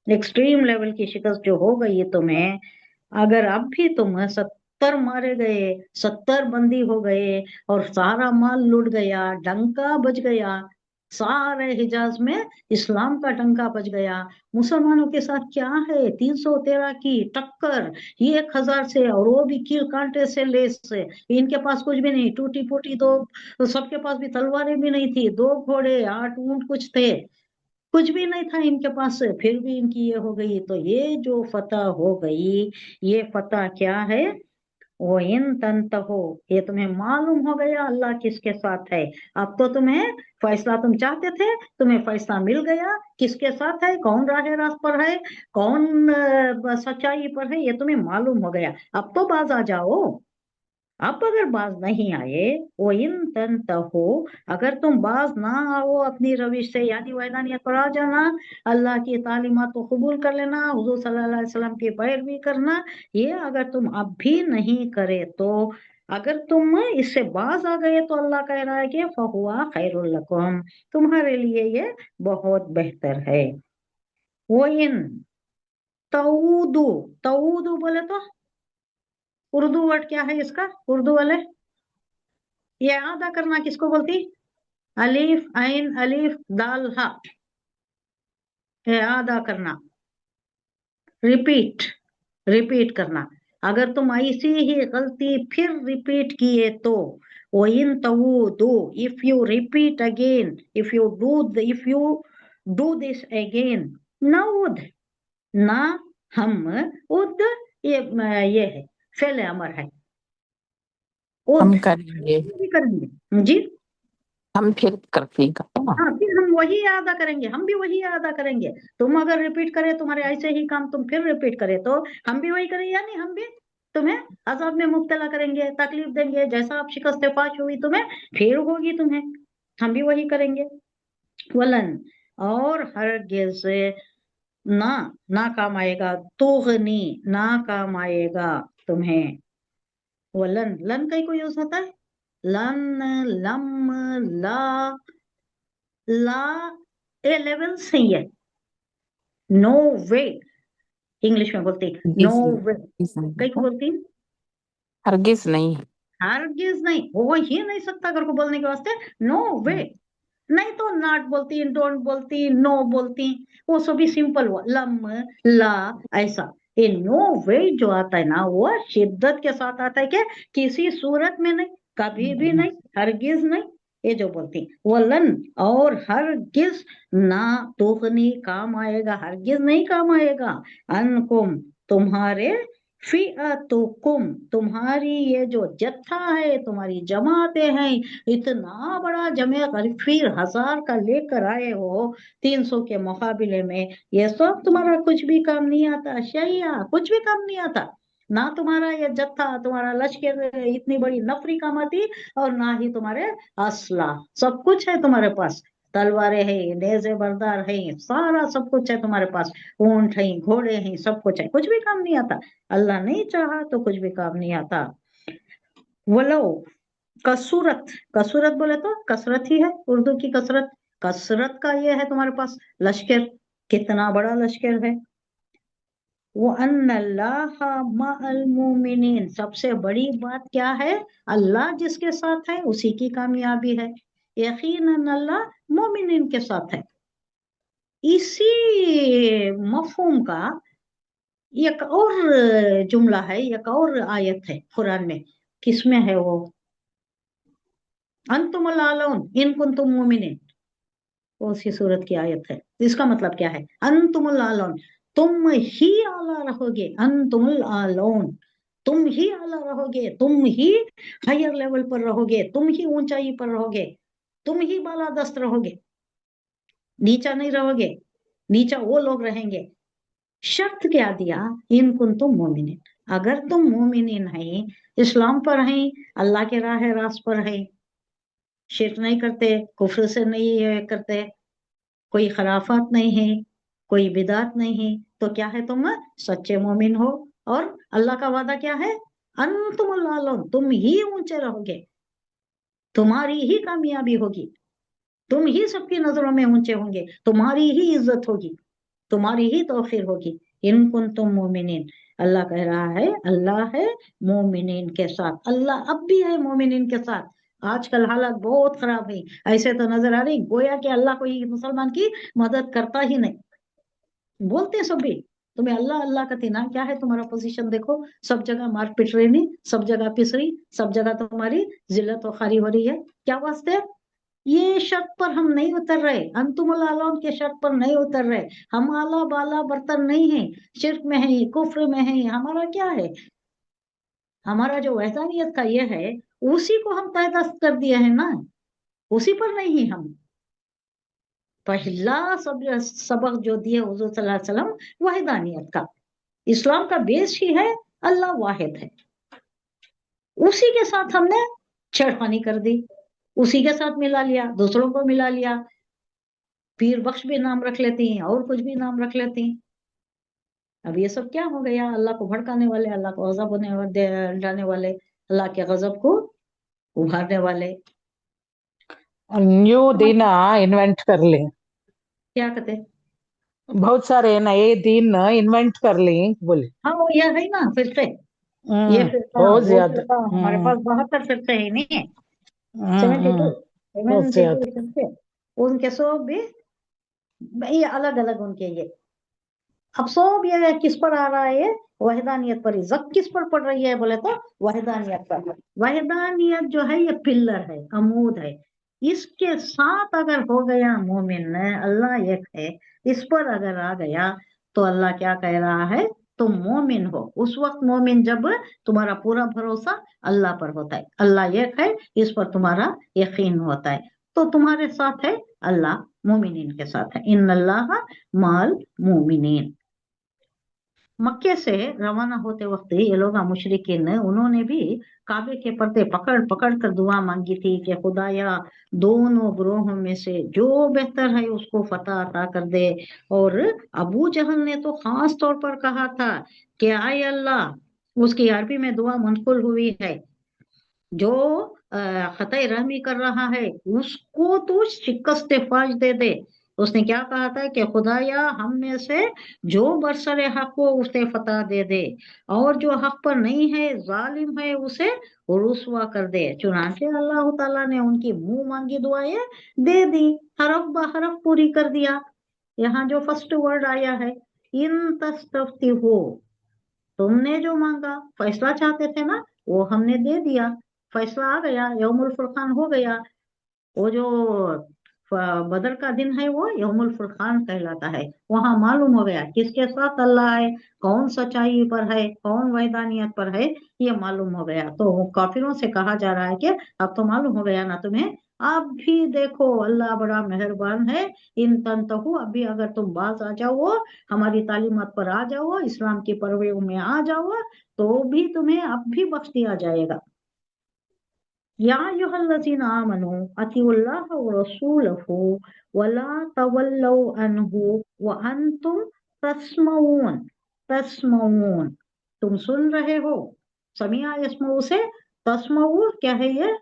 एक्सट्रीम लेवल की शिकस्त जो हो गई है तुम्हें। अगर अब भी तुम 70 मारे गए, 70 बंदी हो गए, और सारा माल लूट गया, डंका बज गया, सारे हिजाज में इस्लाम का डंका बज गया, मुसलमानों के साथ क्या है 313 की टक्कर, ये 1000 से, और वो भी कील कांटे से लेस से। इनके पास कुछ भी नहीं, टूटी फूटी दो, सबके पास भी तलवारें भी नहीं थी, 2 घोड़े 8 ऊंट कुछ थे, कुछ भी नहीं था इनके पास, फिर भी इनकी ये हो गई। तो ये जो फतह हो गई, ये फतह क्या है? वो इन तंत हो, ये तुम्हें मालूम हो गया अल्लाह किसके साथ है। अब तो तुम्हें फैसला, तुम चाहते थे, तुम्हें फैसला मिल गया किसके साथ है, कौन राह रास्त पर है, कौन सच्चाई पर है, ये तुम्हें मालूम हो गया। अब तो बाज आ जाओ। अब अगर बाज नहीं आए, वो इन तंत हो, अगर तुम बाज ना आओ अपनी रविश से, यानी वैदानियत पर आ जाना, अल्लाह की तालीमात को कबूल कर लेना, हुजूर सल्लल्लाहु अलैहि वसल्लम की पैरवी करना, ये अगर तुम अब भी नहीं करे तो, अगर तुम इससे बाज आ गए, तो अल्लाह कह रहा है कि फहुआ खैरुल लकुम, तुम्हारे लिए ये बहुत बेहतर है। वो इन तऊदू, तऊदू बोले तो उर्दू वर्ड क्या है इसका, उर्दू वाले? ये अदा करना किसको बोलती? अलीफ ऐन अलीफ दाल हा, ये अदा करना, रिपीट, रिपीट करना। अगर तुम ऐसी ही गलती फिर रिपीट किए तो, वो इन तवूदू, if you repeat again, if you do this again, नऊद, ना हम, उद, ये है, फेले अमर है, उद, हम करेंगे, भी करेंगे जी। हम फिर करते ना। हाँ, फिर हम वही अदा करेंगे, हम भी वही अदा करेंगे। तुम अगर रिपीट करे, तुम्हारे ऐसे ही काम तुम फिर रिपीट करे, तो हम भी वही करेंगे, यानी हम भी तुम्हें अजाब में मुब्तला करेंगे, तकलीफ देंगे, जैसा आप शिकस्त फाश हुई तुम्हें, फिर होगी तुम्हें, हम भी वही करेंगे। वलन, और हरगिज ना, ना काम आएगा, तुगनी, ना काम आएगा तुम्हें। वलन, लन का ही कोई यूज होता है, लन, लम, ला, ला, ए लेवल सही है, नो वे, इंग्लिश में बोलती नो वे, कई को बोलती हरगिज नहीं। हरगिज नहीं, हो ही नहीं सकता अगर को बोलने के वास्ते, नो वे। नहीं तो नॉट बोलती, डोंट बोलती, नो बोलती, वो सभी सिंपल हुआ, लम, ला, ऐसा। ये नो वे जो आता है ना, वो शिद्दत के साथ आता है कि किसी सूरत में नहीं, कभी भी नहीं, हरगिज नहीं, ये जो बोलती वो लन, और हरगिज ना, तुगनी काम आएगा, हरगिज नहीं काम आएगा, अनकुम, तुम्हारे, फिअतुकुम, तुम्हारी ये जो जत्था है, तुम्हारी जमातें हैं, इतना बड़ा जमे, फिर 1000 का लेकर आए हो 300 के मुकाबले में, ये सब तुम्हारा कुछ भी काम नहीं आता, शैया कुछ भी काम नहीं आता। ना तुम्हारा ये जत्था, तुम्हारा लश्कर इतनी बड़ी नफरी काम आती, और ना ही तुम्हारे असला, सब कुछ है तुम्हारे पास, तलवारें हैं, नेज़े बरदार है, सारा सब कुछ है तुम्हारे पास, ऊंट है, घोड़े हैं, सब कुछ है, कुछ भी काम नहीं आता। अल्लाह नहीं चाहा तो कुछ भी काम नहीं आता। वलो कसूरत, कसूरत बोले तो कसरत ही है, उर्दू की कसरत, कसरत का ये है तुम्हारे पास लश्कर, कितना बड़ा लश्कर है। वो अन्नल्लाह मअल मुमिनीन, सबसे बड़ी बात क्या है? अल्लाह जिसके साथ है उसी की कामयाबी है, यकीनन अल्लाह मोमिनीन के साथ है। इसी मफहूम का एक और जुमला है, एक और आयत है कुरान में, किसमें है वो? अंतुमुल आलौन इन कुंतुम मोमिनीन, उसी सूरत की आयत है। इसका मतलब क्या है? अंतुमुल आलौन, तुम ही आला रहोगे, अंतुमुल आलौन, तुम ही आला रहोगे, तुम ही हायर लेवल पर रहोगे, तुम ही ऊंचाई पर रहोगे, तुम ही बालादस्त रहोगे, नीचा नहीं रहोगे, नीचा वो लोग रहेंगे। शर्त क्या दिया? इन कुंतुम मोमिनीन, अगर तुम मोमिनीन हैं, इस्लाम पर हैं, अल्लाह के राह रास्त पर हैं, शिर्क नहीं करते, कुफ्र से नहीं करते, कोई खराफात नहीं है, कोई बिदात नहीं है, तो क्या है, तुम सच्चे मोमिन हो। और अल्लाह का वादा क्या है, अंतुमुल आलौन, तुम ही ऊंचे रहोगे, तुम्हारी ही कामयाबी होगी, तुम ही सबकी नजरों में ऊंचे होंगे, तुम्हारी ही इज्जत होगी, तुम्हारी ही तौफीर होगी। इन कुंतुम मोमिनीन, अल्लाह कह रहा है, अल्लाह है मोमिनीन के साथ, अल्लाह अब भी है मोमिनीन के साथ। आजकल हालात बहुत खराब है, ऐसे तो नजर आ रही गोया कि अल्लाह कोई मुसलमान की मदद करता ही नहीं। बोलते सब भी, तुम्हें अल्लाह अल्लाह का ना, क्या है तुम्हारा पोजीशन देखो, सब जगह मार पिट रही, सब जगह पिस रही, सब जगह तुम्हारी जिल्लत और खारी हो रही है। क्या वास्ते, ये शर्त पर हम नहीं उतर रहे, अंतुमुल आलौन के शर्त पर नहीं उतर रहे, हम आला बाला बर्तन नहीं है, शिर्क में है, कुफ्र में है, हमारा क्या है, हमारा जो वहदानियत का ये है, उसी को हम तय दस्त कर दिए हैं ना, उसी पर नहीं है हम। पहला सबक जो दिए हुजूर सल्लल्लाहु अलैहि वसल्लम, वहदानियत का, इस्लाम का बेस ही है अल्लाह वाहिद है, उसी के साथ हमने छेड़खानी कर दी, उसी के साथ मिला लिया, दूसरों को मिला लिया, पीर बख्श भी नाम रख लेती हैं और कुछ भी नाम रख लेती हैं। अब ये सब क्या हो गया, अल्लाह को भड़काने वाले, अल्लाह को गजब डालने वाले, अल्लाह के गजब को उभारने वाले। न्यू दिन इन्वेंट कर ले, क्या कहते, बहुत सारे नए दिन इन्वेंट कर ले बोले। हाँ वो ये है ना फिरके, ये फिरका बहुत वो ज्यादा। फिरका, हमारे पास 72 फिरके है नहीं, 72 बहुत 72 ज्यादा। फिरके, उनके सब भी ये अलग अलग उनके ये। अब सब ये किस पर आ रहा है, ये वहदानियत पर, इज्जत किस पर पड़ रही है बोले तो वहदानियत पर। वहदानियत जो है ये पिल्लर है, अमूद है, इसके साथ अगर हो गया मोमिन ने, अल्लाह एक है, इस पर अगर आ गया, तो अल्लाह क्या कह रहा है, तुम मोमिन हो। उस वक्त मोमिन जब तुम्हारा पूरा भरोसा अल्लाह पर होता है, अल्लाह एक है, इस पर तुम्हारा यकीन होता है, तो तुम्हारे साथ है अल्लाह, मोमिनीन के साथ है, इन अल्लाह माल मोमिनीन। मक्के से रवाना होते वक्त ये लोग मुशरिकीन ने, उन्होंने भी काबे के पर्दे पकड़ पकड़ कर दुआ मांगी थी कि खुदाया दोनों ग्रोहों में से जो बेहतर है उसको फतह अता कर दे। और अबू जहल ने तो खास तौर पर कहा था कि आय अल्लाह, उसकी अरबी में दुआ मनकुल हुई है, जो खतई रहमी कर रहा है उसको तो शिकस्त फाज दे दे। उसने क्या कहा था कि खुदाया हम में से जो बरसरे हक हो उसे फतह दे दे, और जो हक पर नहीं है, जालिम है, उसे रुसवा कर दे। चुनांचे अल्लाह ताला ने उनकी मुंह मांगी दुआएं दे दी, हरफ ब हरफ पूरी कर दिया। यहाँ जो फर्स्ट वर्ड आया है, इन तस्तफ्ती हो, तुमने जो मांगा, फैसला चाहते थे ना, वो हमने दे दिया, फैसला आ गया, यौमुल फुरकान हो गया। वो जो बदर का दिन है वो यौमुल फुरकान कहलाता है। वहां मालूम हो गया किसके साथ अल्लाह है, कौन सच्चाई पर है, कौन वैदानियत पर है, ये मालूम हो गया। तो काफिरों से कहा जा रहा है कि अब तो मालूम हो गया ना तुम्हें, अब भी देखो अल्लाह बड़ा मेहरबान है, इन तंतहु, अभी अगर तुम बाज आ जाओ, हमारी तालीमात पर आ जाओ, इस्लाम की परवेज में आ जाओ, तो भी तुम्हें अब भी बख्श दिया जाएगा। या अय्युहल्लज़ीना आमनू अतीउल्लाह व रसूलहू वला तवल्लौ अन्हु व अंतुम तस्मऊन। तस्मऊन, तुम सुन रहे हो, समिया यस्मऊ से तस्मऊ क्या है, ये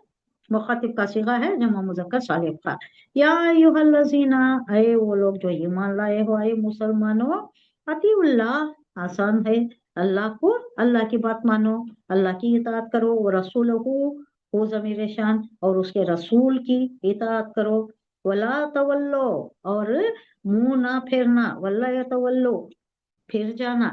मुखातिब का सिगा है, जमा मुजक्कर सालिम का। या अय्युहल्लज़ीना, अय वो लोग जो ईमान लाए हो, अय मुसलमानों, अतीउल्लाह आसान है, अल्लाह को, अल्लाह की बात मानो, अल्लाह की इताअत करो, वो रसूलहू हो ज़मीर शान, और उसके रसूल की इताअत करो। वला तवल्लो, और मुंह ना फेरना, वल्ला या तवल्लो, फिर जाना,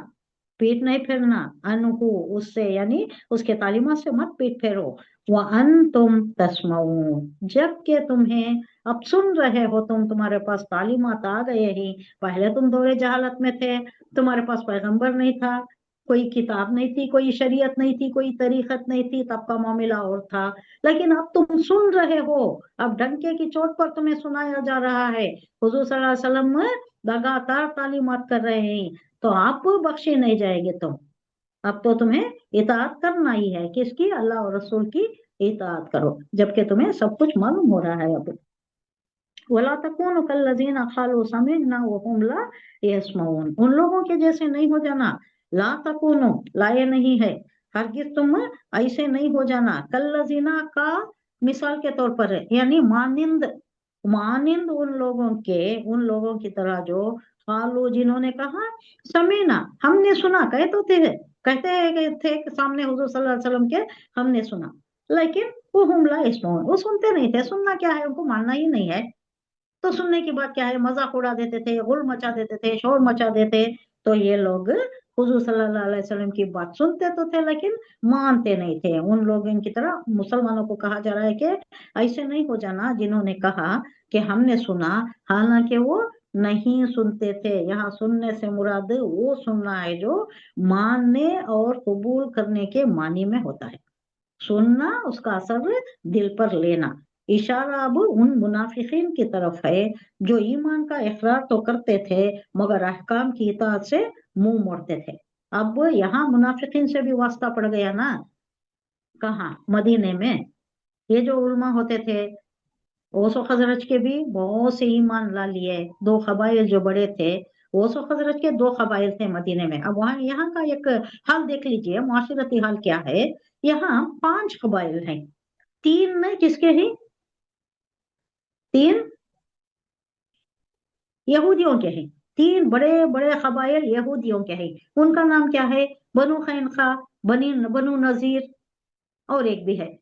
पीठ नहीं फेरना, अनहु उससे, यानी उसके तालीमात से मत पीठ फेरो। व अंतुम तस्मऊन, जबकि तुम्हें, अब सुन रहे हो तुम, तुम्हारे पास तालीमात आ गए ही, पहले तुम दौरे जहालत में थे, तुम्हारे पास पैगंबर नहीं था, कोई किताब नहीं थी, कोई शरीयत नहीं थी, कोई तरीकत नहीं थी, तब का मामला और था। लेकिन अब तुम सुन रहे हो, अब डंके की चोट पर तुम्हें सुनाया जा रहा है, हुजूर सल्लल्लाहु अलैहि वसल्लम लगातार तालीमात कर रहे हैं, तो आप बख्शे नहीं जाएंगे तुम। अब तो तुम्हें इताअत करना ही है, किसकी, अल्लाह और रसूल की इताअत करो, जबकि तुम्हें सब कुछ मालूम हो रहा है अब। वला तकूनु कल्लज़ीना क़ालू समिअना वहुम ला यस्मऊन, उन लोगों के जैसे नहीं हो जाना। ला तकूनु, लाए नहीं है, हरगिज तुम ऐसे नहीं हो जाना। कल्लज़ीना का मिसाल के तौर पर है, यानी मानिंद, मानिंद उन लोगों की तरह जो क़ालू, जिन्होंने कहा समीना, हमने सुना, कहते हैं थे कि सामने हुजूर सल्लल्लाहु अलैहि वसल्लम के, हमने सुना, लेकिन वो हम ला यस्मऊन, वो सुनते नहीं थे। सुनना क्या है, उनको मानना ही नहीं है। तो सुनने की बात क्या है, मजाक उड़ा देते थे, गुल मचा देते थे, शोर मचा देते। तो ये लोग हुजूर सल्लल्लाहु अलैहि वसल्लम की बात सुनते तो थे लेकिन मानते नहीं थे। उन लोगों की तरह मुसलमानों को कहा जा रहा है कि ऐसे नहीं हो जाना जिन्होंने कहा कि हमने सुना, हालांकि वो नहीं सुनते थे। यहाँ सुनने से मुराद वो सुनना है जो मानने और कबूल करने के मानी में होता है। सुनना, उसका असर दिल पर लेना। इशारा अब उन मुनाफिकीन की तरफ है जो ईमान का इकरार तो करते थे मगर अहकाम की इताअत से मुंह मोड़ते थे। अब यहाँ मुनाफिकीन से भी वास्ता पड़ गया ना। कहाँ? मदीने में। ये जो उलमा होते थे, ओस और खजरज के भी बहुत से ईमान ला लिए। दो कबाइल जो बड़े थे, ओस और खजरज के दो कबाइल थे मदीने में। अब वहां यहाँ का एक हाल देख लीजिए, माशरती हाल क्या है। यहाँ 5 कबाइल हैं, 3 में किसके हैं? 3 यहूदियों के हैं। 3 बड़े बड़े कबाइल यहूदियों के हैं। उनका नाम क्या है? बनु खैनखा, बनु नजीर, और एक भी है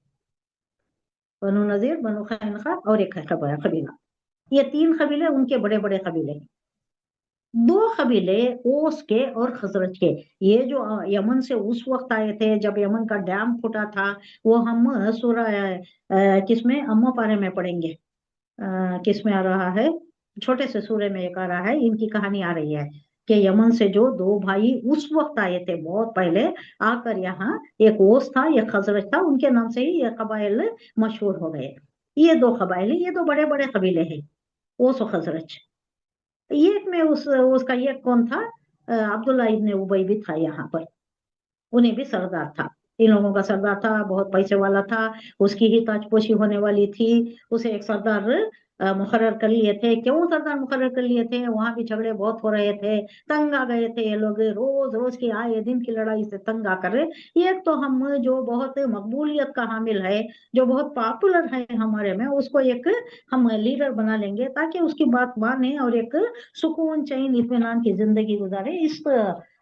बनु नजीर, बनु खैनखा, और एक है कबीला। ये 3 कबीले उनके बड़े बड़े कबीले हैं। 2 कबीले ओस के और खजरज के, ये जो यमन से उस वक्त आए थे जब यमन का डैम फूटा था। वो हम सूरह किसमें, अम्मा पारे में पढ़ेंगे। किसमें आ रहा है? छोटे से सूरे में एक आ रहा है, इनकी कहानी आ रही है कि यमन से जो 2 भाई उस वक्त आए थे बहुत पहले आकर यहाँ, एक ओस था एक खजरज था, उनके नाम से ही ये कबाइल मशहूर हो गए। ये 2 कबाइल, ये 2 बड़े बड़े कबीले हैं, ओस और खजरज। एक में उसका ये कौन था? अब्दुल्ला इब्ने उबई भी था यहाँ पर, उन्हें भी सरदार था। इन लोगों का सरदार था, बहुत पैसे वाला था, उसकी ही ताजपोशी होने वाली थी। उसे एक सरदार मुकर्रर कर लिए थे। क्यों सरदार मुकर्रर कर लिए थे? वहां भी झगड़े बहुत हो रहे थे, तंग आ गए थे ये लोग, रोज रोज की आए दिन की लड़ाई से तंग आकर एक तो हम जो बहुत मकबूलियत का हामिल है, जो बहुत पॉपुलर है हमारे में, उसको एक हम लीडर बना लेंगे ताकि उसकी बात माने और एक सुकून चैन इत्मीनान की जिंदगी गुजारे। इस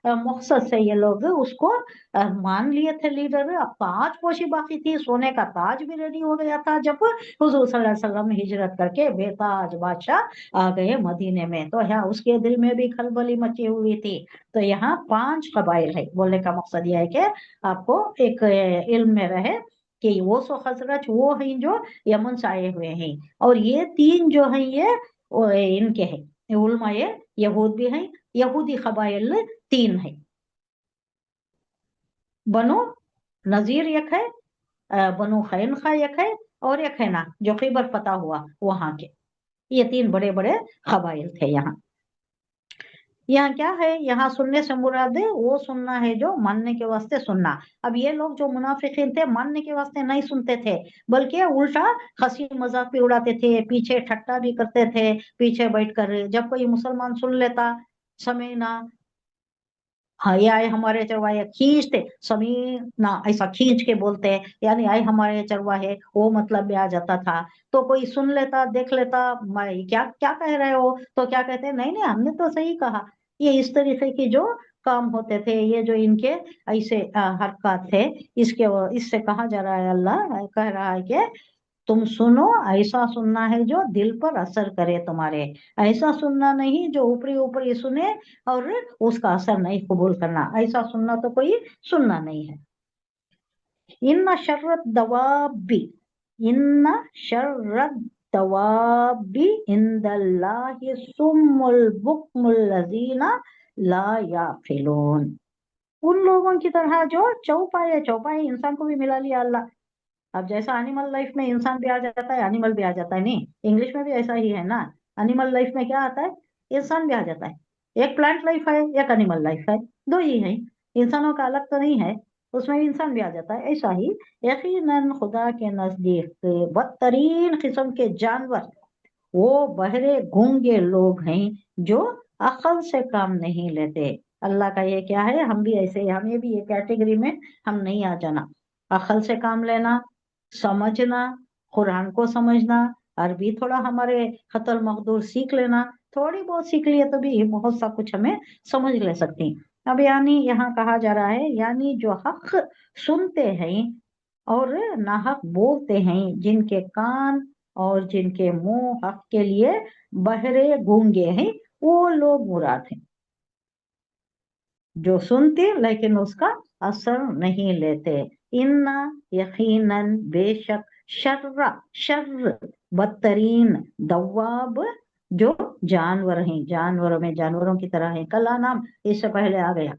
मकसद से ये लोग उसको मान लिए थे लीडर। अब ताज पोशी बाकी थी, सोने का ताज भी रेडी हो गया था जब हुजूर सल्लल्लाहु अलैहि वसल्लम हिजरत करके बेताज बादशाह आ गए मदीने में। तो यहाँ उसके दिल में भी खलबली मची हुई थी। तो यहाँ 5 कबाइल है। बोलने का मकसद यह है कि आपको एक इल्म में रहे कि वो सो खजरज वो हैं जो यमन से आए हुए हैं, और ये 3 जो हैं ये इनके हैं उलमा, ये यहूद भी हैं। यहूदी कबाइल 3 है। बनु नजीर एक है, बनु खैनखा एक है, और एक है ना जो खैबर फतह हुआ वहां के। ये 3 बड़े बड़े कबाइल थे। यहाँ क्या है? यहाँ सुनने से मुराद है वो सुनना है जो मानने के वास्ते सुनना। अब ये लोग जो मुनाफिकीन थे मानने के वास्ते नहीं सुनते थे, बल्कि उल्टा हंसी मजाक भी उड़ाते थे, पीछे ठट्टा भी करते थे पीछे बैठकर। जब कोई मुसलमान सुन लेता, समीना, हाँ ये आए हमारे चरवाहे, खींचते, समीना ऐसा खींच के बोलते, यानी आए हमारे चरवाहे, वो मतलब भी आ जाता था। तो कोई सुन लेता, देख लेता, मैं क्या क्या कह रहे हो, तो क्या कहते, नहीं नहीं हमने तो सही कहा। ये इस तरीके की जो काम होते थे, ये जो इनके ऐसे हरकत थे, इससे कहा जा रहा है, अल्लाह कह रहा है कि तुम सुनो, ऐसा सुनना है जो दिल पर असर करे तुम्हारे। ऐसा सुनना नहीं जो ऊपरी ऊपरी सुने और उसका असर नहीं कबूल करना। ऐसा सुनना तो कोई सुनना नहीं है। इन्ना शर्रत दवाबी, इन्ना शर्रत दवाबी इंदल्लाहि सुम्मुल बुक्मुल लजीना ला याकिलून। उन लोगों की तरह जो चौपाए, चौपाए इंसान को भी मिला लिया अल्लाह। अब जैसा एनिमल लाइफ में इंसान भी आ जाता है, एनिमल भी आ जाता है, नहीं इंग्लिश में भी ऐसा ही है ना। एनिमल लाइफ में क्या आता है? इंसान भी आ जाता है। एक प्लांट लाइफ है, एक एनिमल लाइफ है, 2 ही है। इंसानों का अलग तो नहीं है, उसमें भी इंसान भी आ जाता है। ऐसा ही यकीनन खुदा के नजदीक बदतरीन किस्म के जानवर وہ بہرے گونگے لوگ ہیں جو عقل سے کام نہیں لیتے. اللہ کا یہ کیا ہے، ہم بھی ایسے، ہمیں بھی یہ کیٹیگری میں ہم نہیں آ جانا. عقل سے کام لینا، سمجھنا، قرآن کو سمجھنا، عربی تھوڑا ہمارے خط المقدور سیکھ لینا، تھوڑی بہت سیکھ لیے تو بھی بہت سا کچھ ہمیں سمجھ لے سکتے ہیں. اب یعنی یہاں کہا جا رہا ہے، یعنی جو حق سنتے ہیں اور ناحق بولتے ہیں، جن کے کان اور جن کے منہ حق کے لیے بہرے گونگے ہیں، وہ لوگ مراد ہیں. جو سنتے لیکن اس کا اثر نہیں لیتے. انا یقیناً بے شک، شر بدترین دواب جو جانور ہیں، جانوروں میں جانوروں کی طرح ہیں. کل نام اس سے پہلے آ گیا،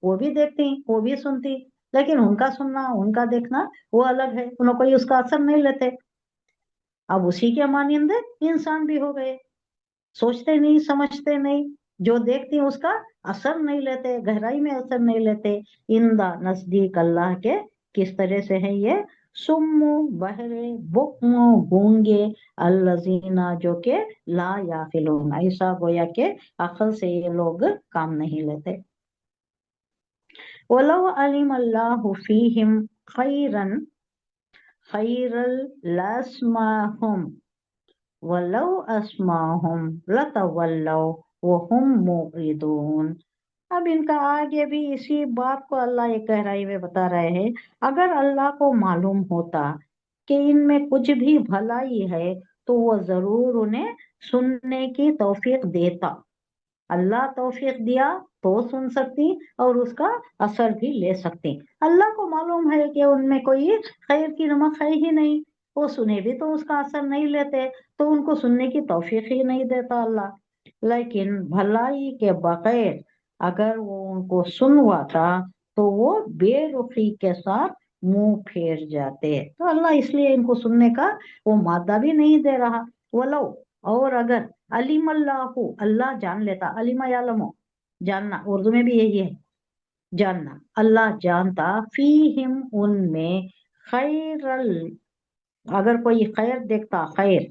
وہ بھی دیکھتی وہ بھی سنتی، لیکن ان کا سننا ان کا دیکھنا وہ الگ ہے، انہوں کوئی اس کا اثر نہیں لیتے. اب اسی کے مانند انسان بھی ہو گئے، سوچتے نہیں سمجھتے نہیں، جو دیکھتے ہیں اس کا اثر نہیں لیتے، گہرائی میں اثر نہیں لیتے. اندہ نزدیک اللہ کے کس طرح سے ہے یہ؟ سمو بہرے بکمو گونگے الذین جو کہ لا یعقلون، ایسا گویا کہ عقل سے یہ لوگ کام نہیں لیتے. وَلَوْ عَلِمَ اللَّهُ فِيهِمْ خَيْرًا لَأَسْمَعَهُمْ وَلَوْ أَسْمَعَهُمْ لَتَوَلَّوْا وَهُمْ مُعْرِضُونَ. اب ان کا آگے بھی اسی بات کو اللہ ایک گہرائی میں بتا رہے ہیں. اگر اللہ کو معلوم ہوتا کہ ان میں کچھ بھی بھلائی ہے تو وہ ضرور انہیں سننے کی توفیق دیتا. اللہ توفیق دیا تو سن سکتی اور اس کا اثر بھی لے سکتی. اللہ کو معلوم ہے کہ ان میں کوئی خیر کی نمک ہے ہی نہیں، وہ سنے بھی تو اس کا اثر نہیں لیتے، تو ان کو سننے کی توفیق ہی نہیں دیتا اللہ. لیکن بھلائی کے بغیر اگر وہ ان کو سنواتا تو وہ بے رخی کے ساتھ منہ پھیر جاتے. تو اللہ اس لیے ان کو سننے کا وہ مادہ بھی نہیں دے رہا. ولو، اور اگر علیم اللہ، اللہ جان لیتا، علیم یعلم جاننا، اردو میں بھی یہی ہے جاننا، اللہ جانتا، فیہم ان میں، خیر اگر کوئی خیر دیکھتا، خیر،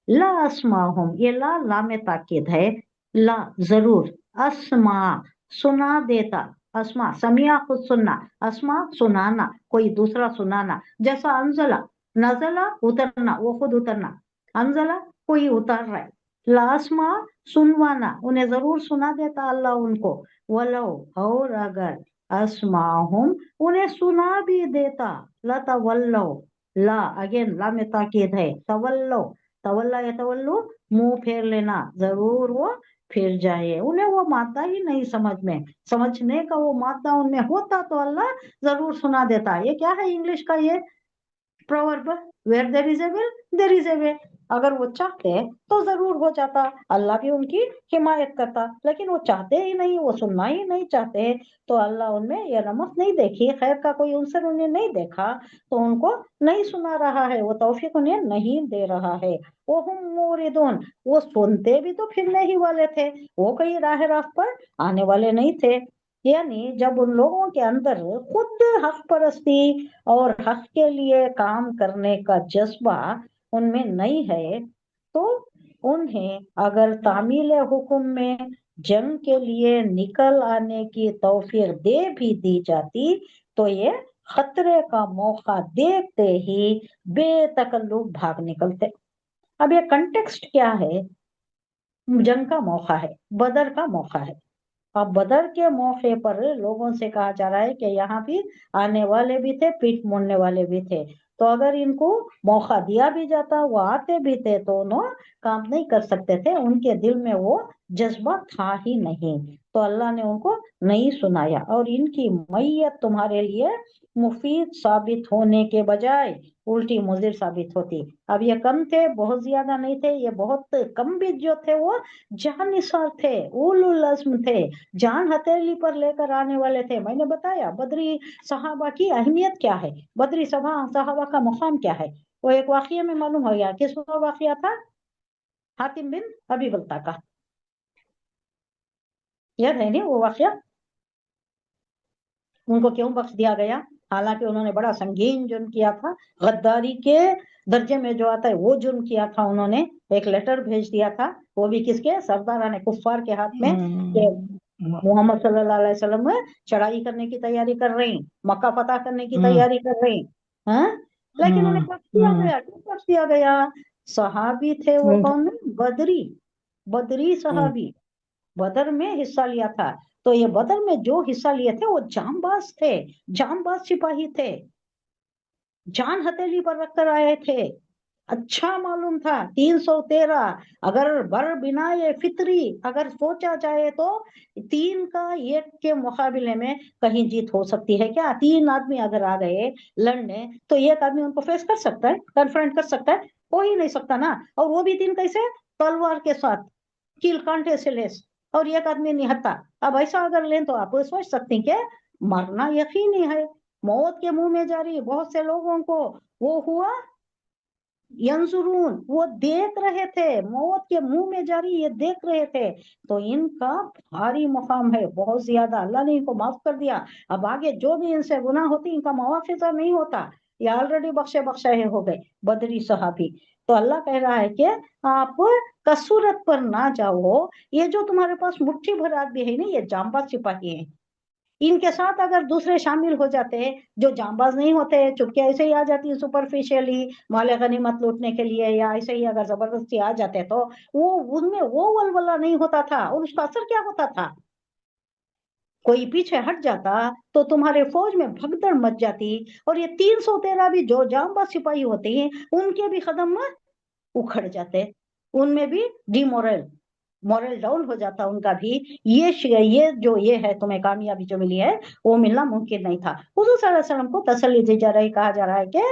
لا اسماہم، یہ لا لام تاکید ہے، لا ضرور، اسما سنا دیتا، اسما سمیع خود سننا، اسما سنانا کوئی دوسرا سنانا، جیسا انزلہ نزلہ اترنا، وہ خود اترنا، انزلہ کوئی اتار رہا ہے، لاسما سنوانا، انہیں ضرور سنا دیتا اللہ ان کو. ولو، اور اگر، اسماہم انہیں سنا بھی دیتا، لتولو، لا اگین لا میں تاکید ہے، تولو، تولا یا تولو منہ پھیر لینا، ضرور وہ پھر جائے. انہیں وہ مادہ ہی نہیں سمجھنے کا وہ مادہ ان میں ہوتا تو اللہ ضرور سنا دیتا. یہ کیا ہے انگلش کا یہ proverb، where there is a will there is a way. اگر وہ چاہتے تو ضرور ہو جاتا، اللہ بھی ان کی حمایت کرتا، لیکن وہ چاہتے ہی نہیں، وہ سننا ہی نہیں چاہتے، تو اللہ ان میں یہ رحمت نہیں دیکھی، خیر کا کوئی عنصر انہیں نہیں دیکھا، تو ان کو نہیں سنا رہا ہے، وہ توفیق انہیں نہیں دے رہا ہے. وَهُمْ مُورِدُونَ، وہ سنتے بھی تو پھرنے ہی والے تھے، وہ کہیں راہ راست پر آنے والے نہیں تھے. یعنی جب ان لوگوں کے اندر خود حق پرستی اور حق کے لیے کام کرنے کا جذبہ ان میں نہیں ہے، تو انہیں اگر تعمیل حکم میں جنگ کے لیے نکل آنے کی توفیق دے بھی دی جاتی تو یہ خطرے کا موقع دیکھتے ہی بے تکلف بھاگ نکلتے. اب یہ کنٹیکسٹ کیا ہے؟ جنگ کا موقع ہے، بدر کا موقع ہے. اب بدر کے موقع پر لوگوں سے کہا جا رہا ہے کہ یہاں بھی آنے والے بھی تھے، پیٹ موڑنے والے بھی تھے، تو اگر ان کو موقع دیا بھی جاتا، وہ آتے بھی تھے، تو انہوں کام نہیں کر سکتے تھے، ان کے دل میں وہ جذبہ تھا ہی نہیں، تو اللہ نے ان کو نہیں سنایا. اور ان کی میت تمہارے لیے مفید ثابت ہونے کے بجائے الٹی مضر ثابت ہوتی. اب یہ کم تھے، بہت زیادہ نہیں تھے، یہ بہت کم بھی جو تھے وہ جان نثار تھے، اولو العزم تھے، جان ہتھیلی پر لے کر آنے والے تھے. میں نے بتایا بدری صحابہ کی اہمیت کیا ہے، بدری صحابہ کا مقام کیا ہے. وہ ایک واقعہ میں معلوم ہو گیا، کس کا واقعہ تھا؟ حاتم بن ابی بلتا کا، یاد ہے نہیں وہ واقعہ؟ ان کو کیوں بخش دیا گیا؟ حالانکہ انہوں نے بڑا سنگین جرم کیا تھا، غداری کے दर्जे में जो आता है वो जुर्म किया था उन्होंने, एक लेटर भेज दिया था, वो भी किसके, सरदाराने कुफ्फार के हाथ में, कि मोहम्मद सल्लल्लाहु अलैहि वसल्लम चढ़ाई करने की तैयारी कर रही, मक्का फतह करने की तैयारी कर रही, हाँ। लेकिन उन्हें बख्श दिया गया, क्यों बख्श दिया गया? सहाबी थे वो, कौन है? बदरी सहाबी, बदर में हिस्सा लिया था। तो ये बदर में जो हिस्सा लिए थे वो जांबाज थे, जांबाज सिपाही थे, जान हथेली पर रखकर आए थे। अच्छा मालूम था 313, अगर बर बिना ये फितरी अगर सोचा जाए तो 3 का 1 के मुकाबले में कहीं जीत हो सकती है क्या? 3 आदमी अगर आ गए लड़ने तो 1 आदमी उनको फेस कर सकता है, कन्फ्रंट कर सकता है? हो ही नहीं सकता ना। और वो भी 3 कैसे? तलवार के साथ, कील कांटे से लेस, और 1 आदमी निहत्था। अब ऐसा अगर लें तो आप सोच सकते हैं कि मरना यकीनी है, मौत के मुंह में जा रही है। बहुत से लोगों को वो हुआ, यंजुरून, वो देख रहे थे, मौत के मुंह में जा रही, ये देख रहे थे। तो इनका भारी मुकाम है, बहुत ज्यादा। अल्लाह ने इनको माफ कर दिया। अब आगे जो भी इनसे गुनाह होती इनका मुआवजा नहीं होता, ये ऑलरेडी बख्शे हो गए बदरी सहाबी। तो अल्लाह कह रहा है कि आप कसूरत पर ना जाओ, ये जो तुम्हारे पास मुट्ठी भर आदमी है ना, ये जांबाज सिपाही है। इनके साथ अगर दूसरे शामिल हो जाते जो जांबाज नहीं होते, चुपके ऐसे ही आ जाती सुपरफिशियली माले गनीमत लूटने के लिए, या ऐसे ही अगर जबरदस्ती आ जाते तो वो उनमें वो वलवला नहीं होता था। और उसका असर क्या होता था? कोई पीछे हट जाता तो तुम्हारे फौज में भगदड़ मच जाती, और ये 313 भी जो जांबाज सिपाही होते हैं उनके भी कदम उखड़ जाते, उनमें भी डिमोरल, मॉरल डाउन हो जाता उनका भी। ये जो ये है तुम्हें कामयाबी जो मिली है वो मिलना मुमकिन नहीं था। हुजूर सल्लल्लाहु अलैहि वसल्लम को तसल्ली दी जा रही, कहा जा रहा है कि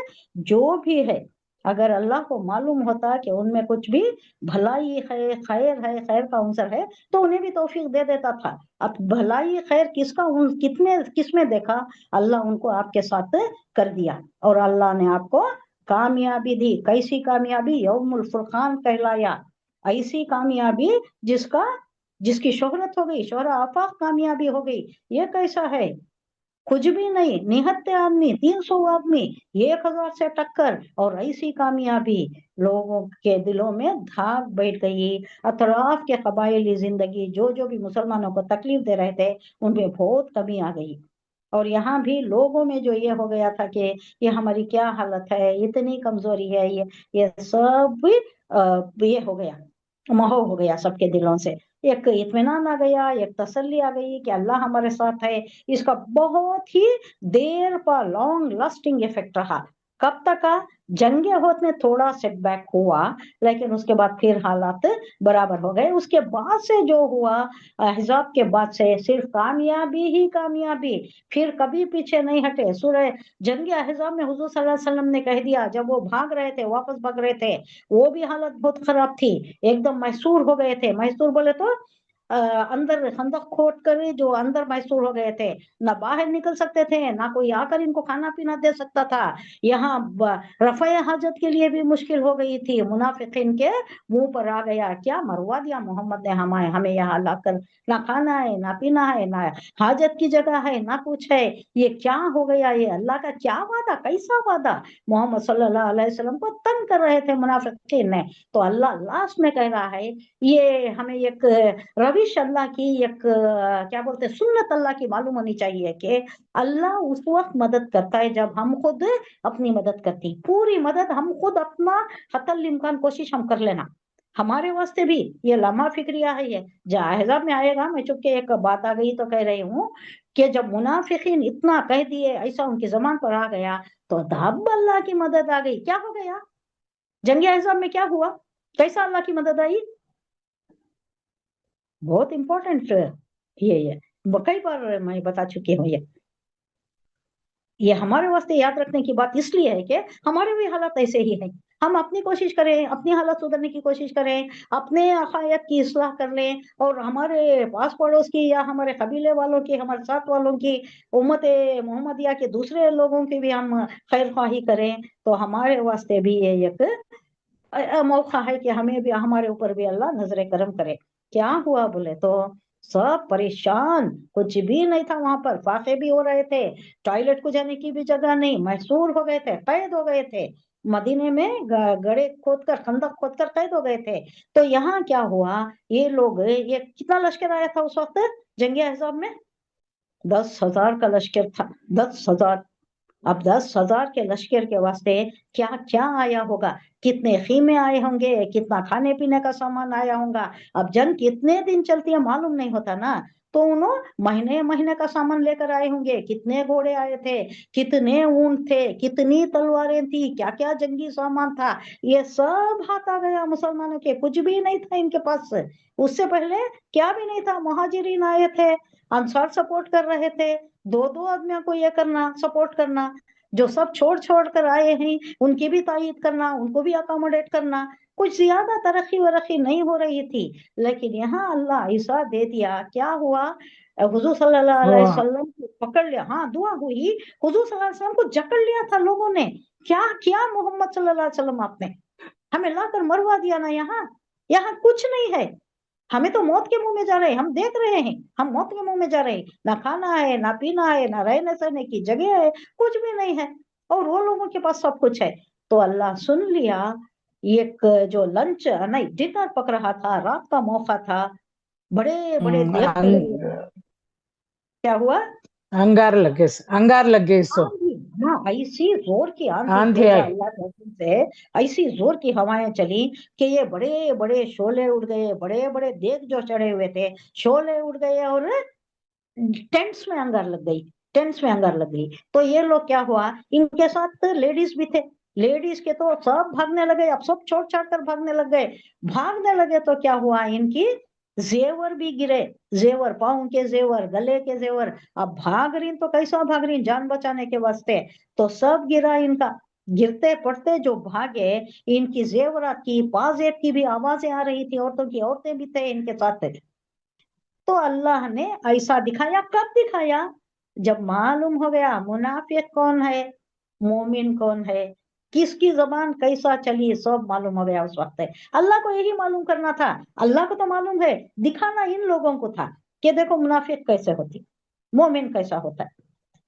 जो भी है, अगर अल्लाह को मालूम होता कि उनमें कुछ भी भलाई है, खैर है, खैर का अंसर है, तो उन्हें भी तौफीक दे देता था। अब भलाई खैर किसका कितने किसमें देखा? अल्लाह उनको आपके साथ कर दिया, और अल्लाह ने आपको कामयाबी दी। कैसी कामयाबी? यौमुल फुरकान कहलाया। ऐसी कामयाबी जिसका जिसकी शोहरत हो गई, शोहरा आफाक कामयाबी हो गई। ये कैसा है? कुछ भी नहीं, निहत्ते आदमी, 300 आदमी, 1000 से टक्कर, और ऐसी कामयाबी लोगों के दिलों में धाक बैठ गई। अतराफ के कबायली जिंदगी जो जो भी मुसलमानों को तकलीफ दे रहे थे उनमें बहुत कमी आ गई। और यहाँ भी लोगों में जो ये हो गया था कि ये हमारी क्या हालत है, इतनी कमजोरी है, ये सब ये हो गया, महव हो गया सबके दिलों से। एक इत्मीनान आ गया, एक तसल्ली आ गई कि अल्लाह हमारे साथ है। इसका बहुत ही देर पर लॉन्ग लास्टिंग इफेक्ट रहा। कब तक का? जंगे होत में थोड़ा सेटबैक हुआ, लेकिन उसके बाद फिर हालात बराबर हो गए। उसके बाद से जो हुआ, अहज़ाब के बाद से सिर्फ कामयाबी ही कामयाबी, फिर कभी पीछे नहीं हटे। सूरह जंगे अहज़ाब में हुजूर सल्लल्लाहु अलैहि वसल्लम ने कह दिया, जब वो भाग रहे थे, वापस भाग रहे थे, वो भी हालत बहुत खराब थी, एकदम मैसूर हो गए थे। मैसूर बोले तो अंदर खंदक खोद कर जो अंदर मैसूर हो गए थे, ना बाहर निकल सकते थे, ना कोई आकर इनको खाना पीना दे सकता था। यहाँ रफ़े हाजत के लिए भी मुश्किल हो गई थी। मुनाफिकीन के मुंह पर आ गया, क्या मरवा दिया मोहम्मद ने हमें यहाँ लाकर, ना खाना है, ना पीना है, ना हाजत की जगह है, ना कुछ है। ये क्या हो गया? ये अल्लाह का क्या वादा, कैसा वादा? मोहम्मद सल्लल्लाहु अलैहि वसल्लम को तंग कर रहे थे मुनाफिकीन ने। तो अल्लाह लास्ट में कह रहा है, ये हमें एक रविश अल्लाह की, एक क्या बोलते हैं, सुन्नत अल्लाह की मालूम होनी चाहिए कि अल्लाह उस वक्त मदद करता है जब हम खुद अपनी मदद करती। पूरी मदद हम खुद अपना हतल इम्कान कोशिश हम कर लेना। हमारे वास्ते भी ये लम्हा फिक्रिया है। ये जाहिजाब में आएगा। मैं चुपके एक बात आ गई तो कह रही हूँ कि जब मुनाफिकीन इतना कह दिए, ऐसा उनकी जबान पर आ गया, तो तब अल्लाह की मदद आ गई। क्या हो गया? जंग अहज़ाब में क्या हुआ? कैसा अल्लाह की मदद आई? बहुत इंपॉर्टेंट ये कई बार मैं बता चुकी हूँ। ये हमारे वास्ते याद रखने की बात इसलिए है कि हमारे भी हालात ऐसे ही हैं। हम अपनी कोशिश करें, अपनी हालत सुधरने की कोशिश करें, अपने अखायत की इस्लाह कर लें, और हमारे पास पड़ोस की या हमारे कबीले वालों की, हमारे साथ वालों की, उम्मत मोहम्मदिया के दूसरे लोगों की भी हम खैर ख्वाही करें, तो हमारे वास्ते भी ये एक मौका है कि हमें भी, हमारे ऊपर भी अल्लाह नजरे करम करे। क्या हुआ बोले तो सब परेशान, कुछ भी नहीं था वहां पर। फाके भी हो रहे थे, टॉयलेट को जाने की भी जगह नहीं, मैसूर हो गए थे, कैद हो गए थे। मदीने में गड़े खोदकर, खंदक खोदकर कैद हो गए थे। तो यहाँ क्या हुआ, ये लोग, ये कितना लश्कर आया था उस वक्त जंगे अहज़ाब में? 10,000 का लश्कर था, 10,000। अब 10,000 के लश्कर के वास्ते क्या क्या आया होगा, कितने खीमे आए होंगे, कितना खाने पीने का सामान आया होगा। अब जंग कितने दिन चलती है मालूम नहीं होता ना, तो उन्होंने महीने महीने का सामान लेकर आए होंगे, कितने घोड़े आए थे, कितने ऊंट थे, कितनी तलवारें थी, क्या क्या जंगी सामान था, ये सब हाथ आ गया मुसलमानों के। कुछ भी नहीं था इनके पास, उससे पहले क्या भी नहीं था। मुहाजिरीन आए थे, अंसार सपोर्ट कर रहे थे, दो दो आदमियों को ये करना, सपोर्ट करना, जो सब छोड़ छोड़ कर आए हैं उनकी भी तायीद करना, उनको भी अकोमोडेट करना। कुछ ज्यादा तरक्की वरक्की नहीं हो रही थी, लेकिन यहाँ अल्लाह ऐसा दे दिया। क्या हुआ, हुजूर सल्लल्लाहु अलैहि वाह, वसल्लम को पकड़ लिया। हाँ, दुआ हुई, हुजूर सल्लल्लाहु अलैहि वसल्लम को जकड़ लिया था लोगों ने। क्या किया मोहम्मद सल्लल्लाहु अलैहि वसल्लम, आपने हमें लाकर मरवा दिया ना। यहाँ यहाँ कुछ नहीं है, हमें तो मौत के मुंह में जा रहे हैं, हम देख रहे हैं, हम मौत के मुंह में जा रहे हैं। ना खाना है, ना पीना है, ना रहने सहने की जगह है, कुछ भी नहीं है, और वो लोगों के पास सब कुछ है। तो अल्लाह सुन लिया। एक जो लंच नहीं डिनर पक रहा था, रात का मौका था, बड़े बड़े देख चढ़े हुए। क्या हुआ, अंगार लग गए सो आंधी, हाँ ऐसी जोर की आंधी आंधी भेजा आई। अल्लाह के हुक्म से, ऐसी जोर की हवाएं चली कि ये बड़े बड़े शोले उड़ गए, बड़े बड़े देख जो चढ़े हुए थे शोले उड़ गए, और टेंट्स में अंगार लग गई, टेंट्स में अंगार लग गई। तो ये लोग क्या हुआ, इनके साथ लेडीज भी थे, लेडीज के तो सब भागने लगे, अब सब छोड़ छाड़ कर भागने लग गए। भागने लगे तो क्या हुआ, इनकी जेवर भी गिरे, जेवर, पाँव के जेवर, गले के जेवर। अब भाग रही तो कैसा भाग रही, जान बचाने के वास्ते, तो सब गिरा इनका। गिरते पड़ते जो भागे, इनकी जेवरात की, पाजेब की भी आवाजें आ रही थी, औरतों की, औरतें भी थे इनके साथ। तो अल्लाह ने ऐसा दिखाया, कब दिखाया, जब मालूम हो गया मुनाफिक कौन है, मोमिन कौन है, किसकी जबान कैसा चली, सब मालूम हो गया उस वक्त। अल्लाह को यही मालूम करना था, अल्लाह को तो मालूम है, दिखाना इन लोगों को था कि देखो मुनाफिक कैसे होती, मोमिन कैसा होता है।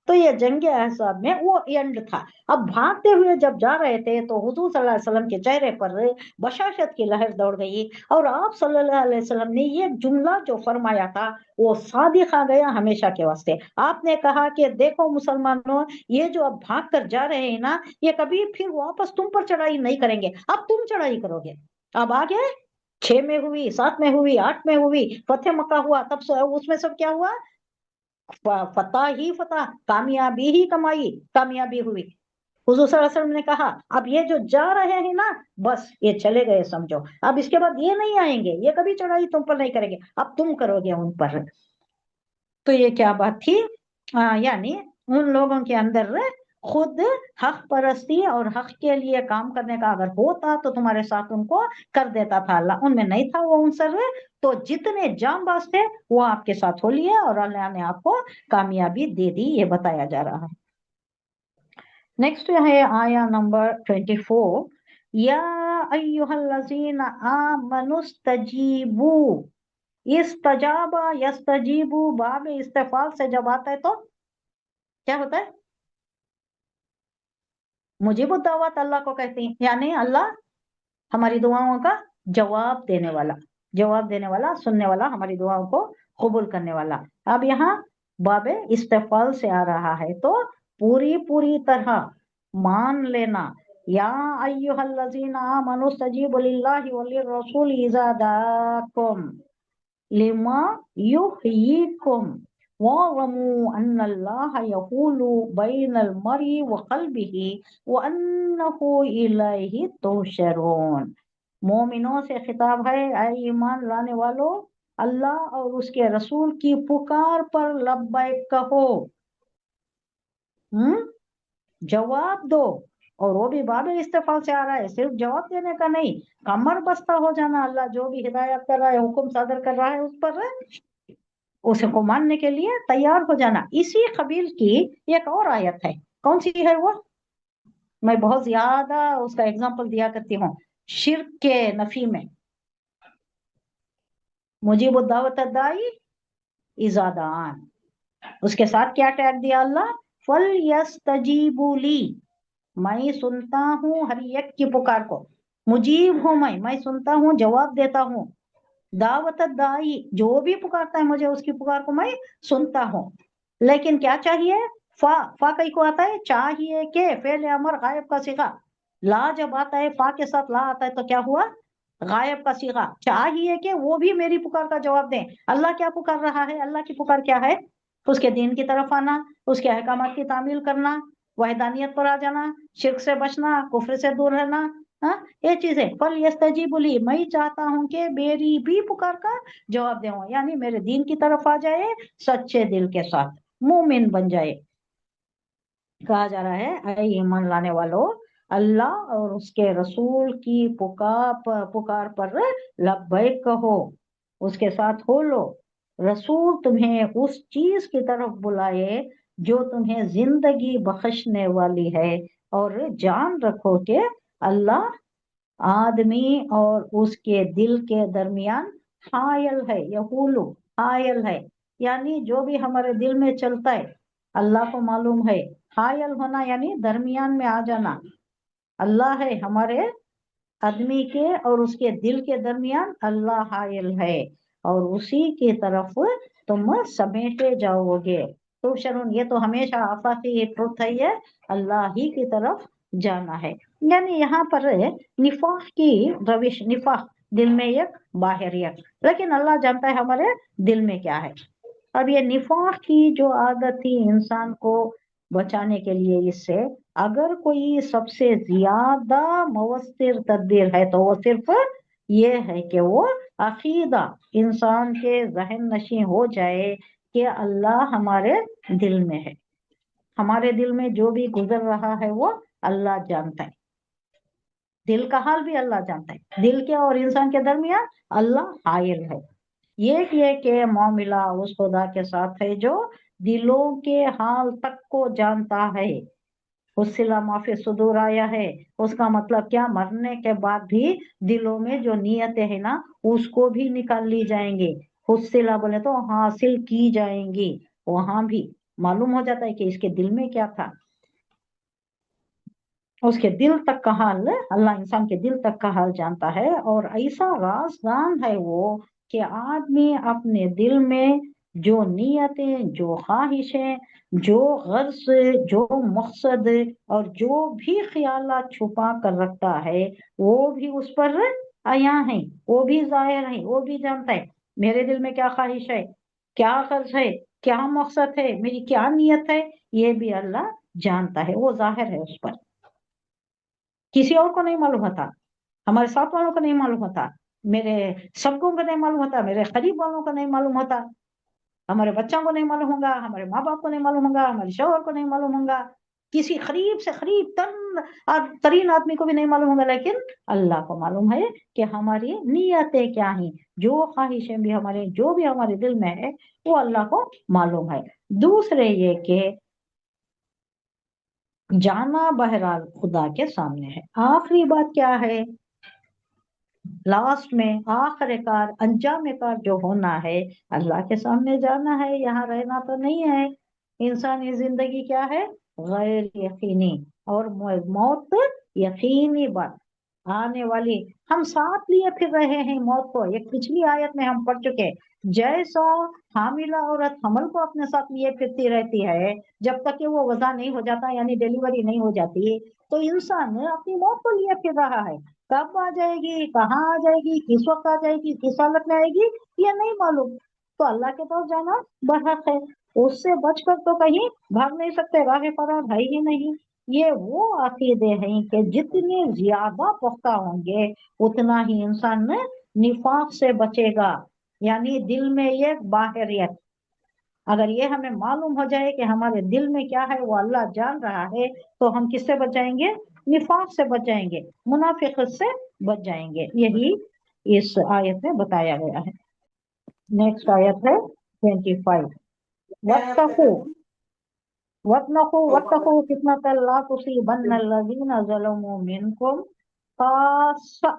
तो ये जंग अहज़ाब में वो एंड था। अब भागते हुए जब जा रहे थे तो हुजूर सल्लल्लाहु अलैहि वसल्लम के चेहरे पर बशाशत की लहर दौड़ गई, और आप सल्लल्लाहु अलैहि वसल्लम ने ये जुमला जो फरमाया था वो सादिक आ गया हमेशा के वास्ते। आपने कहा कि देखो मुसलमानों, ये जो अब भाग कर जा रहे हैं ना, ये कभी फिर वापस तुम पर चढ़ाई नहीं करेंगे, अब तुम चढ़ाई करोगे। अब आगे 6 में हुई, 7 में हुई, 8 में हुई, फतेह मक्का हुआ, तब उसमें सब क्या हुआ, फतह ही फतह, कामयाबी ही कमाई, कामयाबी हुई। हुजूर सल्लल्लाहु अलैहि वसल्लम ने कहा अब ये जो जा रहे हैं ना, बस ये चले गए समझो, अब इसके बाद ये नहीं आएंगे, ये कभी चढ़ाई तुम पर नहीं करेंगे, अब तुम करोगे उन पर। तो ये क्या बात थी, यानी उन लोगों के अंदर खुद हक परस्ती और हक के लिए काम करने का अगर होता तो तुम्हारे साथ उनको कर देता था अल्लाह, उनमें नहीं था वो उनसर। तो जितने जांबाज थे वो आपके साथ हो लिए, और अल्लाह ने आपको कामयाबी दे दी, ये बताया जा रहा है। नेक्स्ट है आया नंबर 24, या अय्युहल्लज़ीना आमनुस्तजीबू। इस्तजाबा यस्तजीबू बाब इस्तिफाल से जब आता है तो क्या होता है, मुजीबुद दावत अल्लाह को कहते हैं, यानी अल्लाह हमारी दुआओं का जवाब देने वाला, जवाब देने वाला, सुनने वाला, हमारी दुआओं को कबूल करने वाला। अब यहाँ बाबे इस्तिफाल से आ रहा है, तो पूरी पूरी तरह मान लेना। या अय्युहल्लज़ीना आमनु इस्तजीबु लिल्लाहि वलिर्रसूल इज़ा दाकुम लिमा युहयीकुम वअलमू अन्नल्लाह यहूलु बैनल मर्इ व क़ल्बिही व अन्नहु इलैहि तुहशरून। मोमिनों से खिताब है, ऐ ईमान लाने वालों, अल्लाह और उसके रसूल की पुकार पर लब्बैक कहो, जवाब दो। और वो भी बाबे इस्तेफाल से आ रहा है, सिर्फ जवाब देने का नहीं, कमर बस्ता हो जाना, अल्लाह जो भी हिदायत कर रहा है, हुक्म सादर कर रहा है, उस पर उसको मानने के लिए तैयार हो जाना। इसी कबील की एक और आयत है, कौन सी है वो, मैं बहुत ज्यादा उसका एग्जांपल दिया करती हूँ, शिर्क के नफी में, मुजीबुद दावत दाई इजादान, उसके साथ क्या टैग दिया अल्लाह, फल यस्तजीबू ली, मैं सुनता हूँ हर एक की पुकार को, मुजीब हूँ मैं सुनता हूँ, जवाब देता हूँ। दावत दाई, जो भी पुकारता है मुझे उसकी पुकार को मैं सुनता हूँ। लेकिन क्या चाहिए? फा कई को आता है चाहिए के, फेल अमर गायब का सीगा। ला जब आता है, फा के साथ ला आता है तो क्या हुआ? गायब का सीगा। चाहिए कि वो भी मेरी पुकार का जवाब दें। अल्लाह क्या पुकार रहा है? अल्लाह की पुकार क्या है? उसके दीन की तरफ आना, उसके अहकामात की तामील करना, वहदानियत पर आ जाना, शिर्क से बचना, कुफ्र से दूर रहना। हाँ, ये चीजें। फल यस्तजीबुली, मैं चाहता हूँ कि मेरी भी पुकार का जवाब दे, यानी मेरे दीन की तरफ आ जाए, सच्चे दिल के साथ मोमिन बन जाए। कहा जा रहा है, ऐ ईमान लाने वालों, अल्लाह और उसके रसूल की पुकार पर लब्बैक कहो, उसके साथ हो लो। रसूल तुम्हें उस चीज की तरफ बुलाए जो तुम्हें जिंदगी बख्शने वाली है, और जान रखो कि अल्लाह आदमी और उसके दिल के दरमियान हायल है, यहूलु हायल है, यानी जो भी हमारे दिल में चलता है अल्लाह को मालूम है। हायल होना यानी दरमियान में आ जाना। अल्लाह है हमारे आदमी के और उसके दिल के दरमियान, अल्लाह हायल है, और उसी की तरफ तुम समेटे जाओगे। तो शरून, ये तो हमेशा आफाकी ट्रुथ है, ये अल्लाह ही की तरफ जाना है। यानी यहाँ पर निफाक की रविश, निफाक दिल में एक, बाहर एक, लेकिन अल्लाह जानता है हमारे दिल में क्या है। अब ये निफाक की जो आदत थी इंसान को बचाने के लिए, इससे अगर कोई सबसे ज्यादा मवस्सिर तदबीर है तो वो सिर्फ ये है कि वो अकीदा इंसान के जहन नशीं हो जाए कि अल्लाह हमारे दिल में है, हमारे दिल में जो भी गुजर रहा है वो अल्लाह जानता है। दिल का हाल भी अल्लाह जानता है, दिल के और इंसान के दरमियान अल्लाह हायल है। ये के मामला उस खुदा के साथ है जो दिलों के हाल तक को जानता है। हुस्सिला माफी सुदूर आया है, उसका मतलब क्या? मरने के बाद भी दिलों में जो नियतें है ना, उसको भी निकाल ली जाएंगे। हुस्सिला बोले तो हासिल की जाएंगी, वहां भी मालूम हो जाता है कि इसके दिल में क्या था। उसके दिल तक का हाल, अल्लाह इंसान के दिल तक का हाल जानता है, और ऐसा राज़दान है वो कि आदमी अपने दिल में जो नियतें, जो ख्वाहिशें, जो गर्ज, जो मकसद और जो भी ख्यालात छुपा कर रखता है, वो भी उस पर आया है, वो भी जाहिर है, वो भी जानता है मेरे दिल में क्या ख्वाहिश है, क्या गर्ज है, क्या मकसद है, मेरी क्या नियत है, ये भी अल्लाह जानता है, वो जाहिर है उस पर। किसी और को नहीं मालूम होता, हमारे साथ वालों को नहीं मालूम होता, मेरे सबको को नहीं मालूम होता, मेरे करीब वालों को नहीं मालूम होता, हमारे बच्चों को नहीं मालूम होगा, हमारे माँ बाप को नहीं मालूम होगा, हमारे शौहर को नहीं मालूम होगा, किसी करीब से करीब तरीन आदमी को भी नहीं मालूम होगा, लेकिन अल्लाह को मालूम है कि हमारी नियतें क्या हैं, जो ख्वाहिशें भी हमारे, जो भी हमारे दिल में है, वो अल्लाह को मालूम है। दूसरे ये कि जाना बहरहाल खुदा के सामने है। आखिरी बात क्या है? लास्ट में आखिरकार अंजाम कार जो होना है, अल्लाह के सामने जाना है, यहाँ रहना तो नहीं है। इंसानी जिंदगी क्या है? गैर यकीनी, और मौत यकीनी बात आने वाली। हम साथ लिए फिर रहे हैं मौत को, एक पिछली आयत में हम पढ़ चुके, जैसा हामिला औरत हमल को अपने साथ लिए फिरती रहती है जब तक कि वो वजह नहीं हो जाता, यानी डिलीवरी नहीं हो जाती, तो इंसान अपनी मौत को लिए फिर रहा है। कब आ जाएगी, कहाँ आ जाएगी, किस वक्त आ जाएगी, किस हालत में आएगी, ये नहीं मालूम। तो अल्लाह के पास जाना बहक है, उससे बचकर तो कहीं भाग नहीं सकते, राह फरार है ही नहीं। ये वो अकीदे हैं कि जितने ज्यादा पुख्ता होंगे उतना ही इंसान निफाक से बचेगा, यानी दिल में ये बाहरियत। अगर ये हमें मालूम हो जाए कि हमारे दिल में क्या है वो अल्लाह जान रहा है, तो हम किससे बच जाएंगे? निफाक से बच जाएंगे, मुनाफिक से बच जाएंगे। यही इस आयत में बताया गया है। नेक्स्ट आयत है 25। वत्तकू वत्तकू फितनतल ला तुसीबन्न अल्लज़ीना ज़लमू मिनकुम खास्सा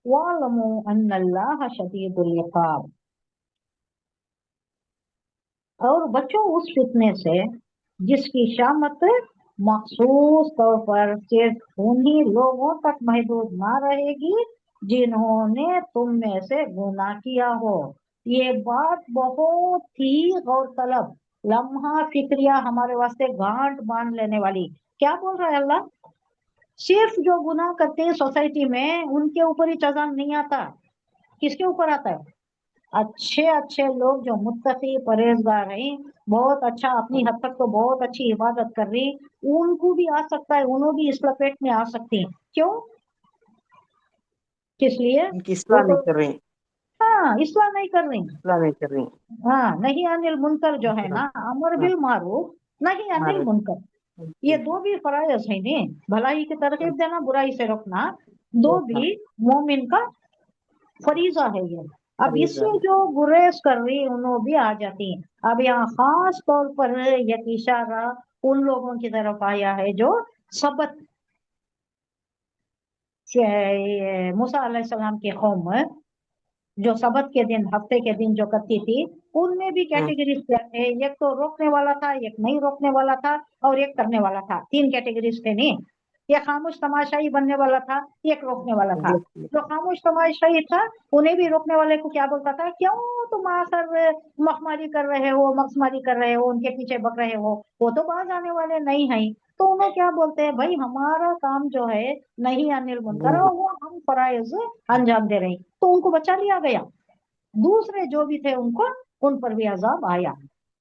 वअलमू अन्नल्लाह शदीदुल इक़ाब। और बचो उस फितने से जिसकी शामत मखसूस तौर पर सिर्फ उन्हीं लोगों तक महदूद ना रहेगी जिन्होंने तुम में से गुनाह किया हो। ये बात बहुत ही गौर तलब, लम्हा फिक्रिया, हमारे वास्ते गांठ बांध लेने वाली। क्या बोल रहा है अल्लाह? सिर्फ जो गुनाह करते हैं सोसाइटी में उनके ऊपर ही सजा नहीं आता। किसके ऊपर आता है? अच्छे अच्छे लोग जो मुत्तकी परहेजगार हैं, बहुत अच्छा, अपनी हद तक तो बहुत अच्छी इबादत कर रही, उनको भी आ सकता है, उन्होंने भी इस लपेट में आ सकती हैं। क्यों? किस लिए? उनकी वो इस्लाह नहीं तो कर रही, हाँ, इस्लाह नहीं कर रही। इस्लाह नहीं कर रही। हाँ, नहीं अनिल मुनकर जो है ना, अमर हाँ, बिल मारूफ, नहीं अनिल हमारे मुनकर, ये दो भी फराइज है ने, भलाई की तरकीब देना, बुराई से रोकना, दो भी मोमिन का फरीजा है ये। अब फरीज़ा इससे है। जो गुरेज कर रही उन्होंने भी आ जाती हैं। अब यहाँ खास तौर पर एक इशारा उन लोगों की तरफ आया है जो सबत मूसा अलैहिस्सलाम की कौम जो सबत के दिन, हफ्ते के दिन जो करती थी, उनमें भी कैटेगरीज थे। एक तो रोकने वाला था, एक नहीं रोकने वाला था, और एक करने वाला था। तीन कैटेगरीज थे नहीं। एक खामोश तमाशाई बनने वाला था, एक रोकने वाला था। जो खामोश तमाशाई था, उन्हें भी रोकने वाले को क्या बोलता था? क्यों तुम आकर मखमारी कर रहे हो, मक्समारी कर रहे हो, उनके पीछे बक रहे हो, वो तो बाज आने वाले नहीं है। तो उन्हें क्या बोलते हैं? भाई हमारा काम जो है नहीं अनिल मुनकर, वो हम फराइज अंजाम दे रहे हैं। तो उनको बचा लिया गया। दूसरे जो भी थे उनको, उन पर भी अजाब आया।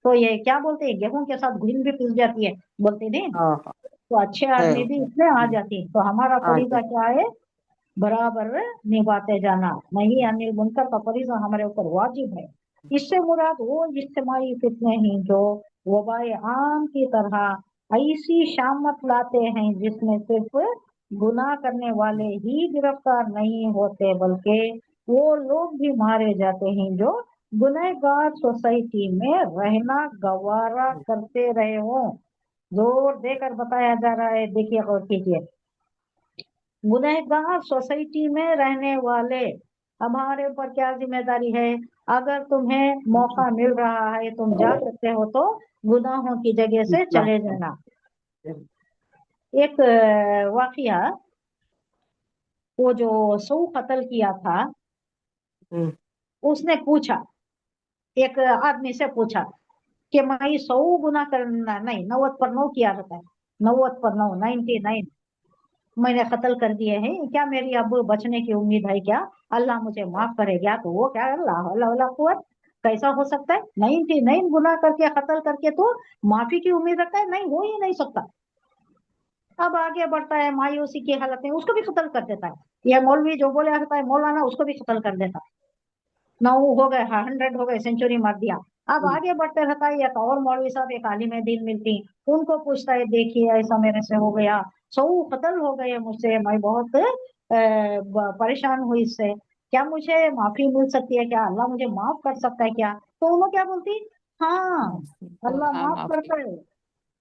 तो ये क्या बोलते हैं, गेहूं के साथ घुन भी पिस जाती है, बोलते नहीं? हाँ, तो अच्छे है। आदमी भी इसमें आ जाती है। तो हमारा फरीजा क्या है? बराबर निभाते जाना, नहीं अनिल मुनकर का फरीजा हमारे ऊपर वाजिब है। इससे मुराद वो इज्तिमाई फितने हैं जो वबाए आम की तरह ऐसी शामत लाते हैं जिसमें सिर्फ गुनाह करने वाले ही गिरफ्तार नहीं होते, बल्कि वो लोग भी मारे जाते हैं जो गुनहगार सोसाइटी में रहना गवारा करते रहे हों। जोर देकर बताया जा रहा है, देखिए गौर कीजिए। गुनहगार सोसाइटी में रहने वाले, हमारे ऊपर क्या जिम्मेदारी है? अगर तुम्हें मौका मिल रहा है, तुम जा सकते हो, तो गुनाहों की जगह से चले जाना। एक वाकया, वो जो सऊ कत्ल किया था, उसने पूछा, एक आदमी से पूछा कि मैं 100 गुना करना नहीं, 90 पर 9 किया रहता है, 90 पर 9, 99 मैंने कत्ल कर दिए हैं, क्या मेरी अब बचने की उम्मीद है क्या? अल्लाह मुझे माफ करेगा? तो वो क्या, अल्लाह अल्लाह अल्लाह कुव्वत, कैसा हो सकता है? 99 गुना करके, कत्ल करके तो माफी की उम्मीद रखता है? नहीं, हो ही नहीं सकता। अब आगे बढ़ता है, मायूसी की हालत में उसको भी कत्ल कर देता है। यह मौलवी जो बोले रहता है मौलाना, उसको भी कत्ल कर देता है। 9 हो गए, 100 हो गए, सेंचुरी मार दिया। अब आगे बढ़ते रहता है, एक और मौलवी साहब, एक आलिम दीन मिलती, उनको पूछता है, देखिए ऐसा मेरे से हो गया, 100 कत्ल हो गए मुझसे, मैं बहुत परेशान हुई इससे, क्या मुझे माफी मिल सकती है क्या? अल्लाह मुझे माफ कर सकता है क्या? तो उन्होंने क्या बोलती? हाँ, अल्लाह हाँ, माफ माफ करता है,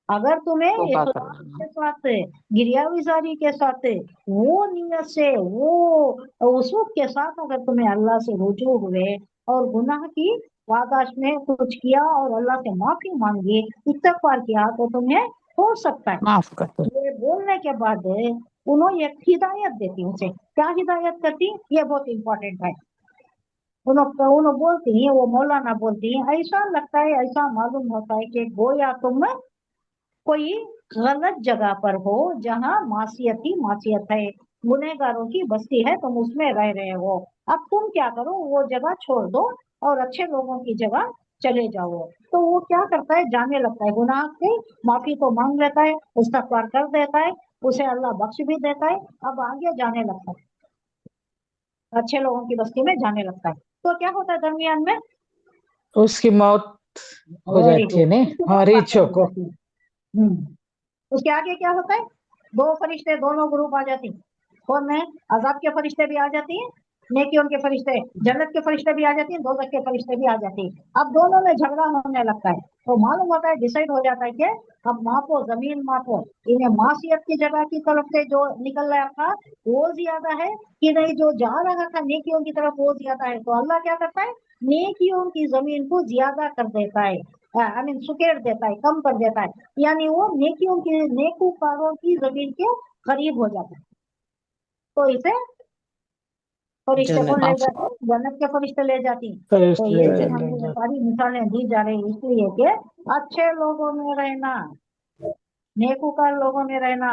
अगर तुम्हें तौबा इखलास करना। के साथ, गिरियाविजारी के साथ, वो नियत से, वो उसूब के साथ अगर तुम्हें अल्लाह से रुजू हुए और गुनाह की वादाश में कुछ किया और अल्लाह से माफी मांगी, इस्तगफार किया, तो तुम्हें हो सकता है। माफ कर दो। ये बोलने के बाद उन्होंने एक हिदायत देती उसे। क्या हिदायत करती? ये बहुत इंपॉर्टेंट है। उन्होंने बोलती है, वो मौलाना बोलती है, ऐसा लगता है, ऐसा मालूम होता है कि गोया तुम कोई गलत जगह पर हो, जहाँ मासियत ही मासियत है, गुनहगारों की बस्ती है, तुम उसमें रह रहे हो। अब तुम क्या करो, वो जगह छोड़ दो और अच्छे लोगों की जगह चले जाओ। तो वो क्या करता है, जाने लगता है गुनाह से, माफी तो मांग लेता है, इस्तगफार कर देता है, उसे अल्लाह बख्श भी देता है। अब आगे जाने लगता है, अच्छे लोगों की बस्ती में जाने लगता है। तो क्या होता है दरमियान में? उसकी मौत हो वेरी जाती है गुड, ने, हाँ, रीचो को। उसके आगे क्या होता है? दो फरिश्ते, दोनों ग्रुप आ जाती। कौन है? अजाब के फरिश्ते भी आ जाती हैं, नेकियों के फरिश्ते, जन्नत के फरिश्ते भी आ जाती हैं, दोजख के फरिश्ते भी आ जाती हैं। अब दोनों में झगड़ा होने लगता है। तो मालूम होता है, डिसाइड हो जाता है कि अब मापो, जमीन मापो, इन्हें मासियत की जगह की तरफ से जो निकल रहा था वो ज्यादा है कि नहीं, जो जा रहा था नेकियों की तरफ वो ज्यादा है। तो अल्लाह क्या करता है, नेकियों की जमीन को ज्यादा कर देता है। आई मीन सुकेड़ देता है, कम कर देता है, यानी वो नेकूकारों की जमीन के करीब हो जाता है। तो इसे फरिश्ते कौन ले जाते हैं? जन्नत के फरिश्ते ले जाती हैं। तो फरिश्ते ये ले हमको ये जाते सारी मिसालें दी जा रही हैं इसलिए कि अच्छे लोगों में रहना, नेकूकार लोगों में रहना।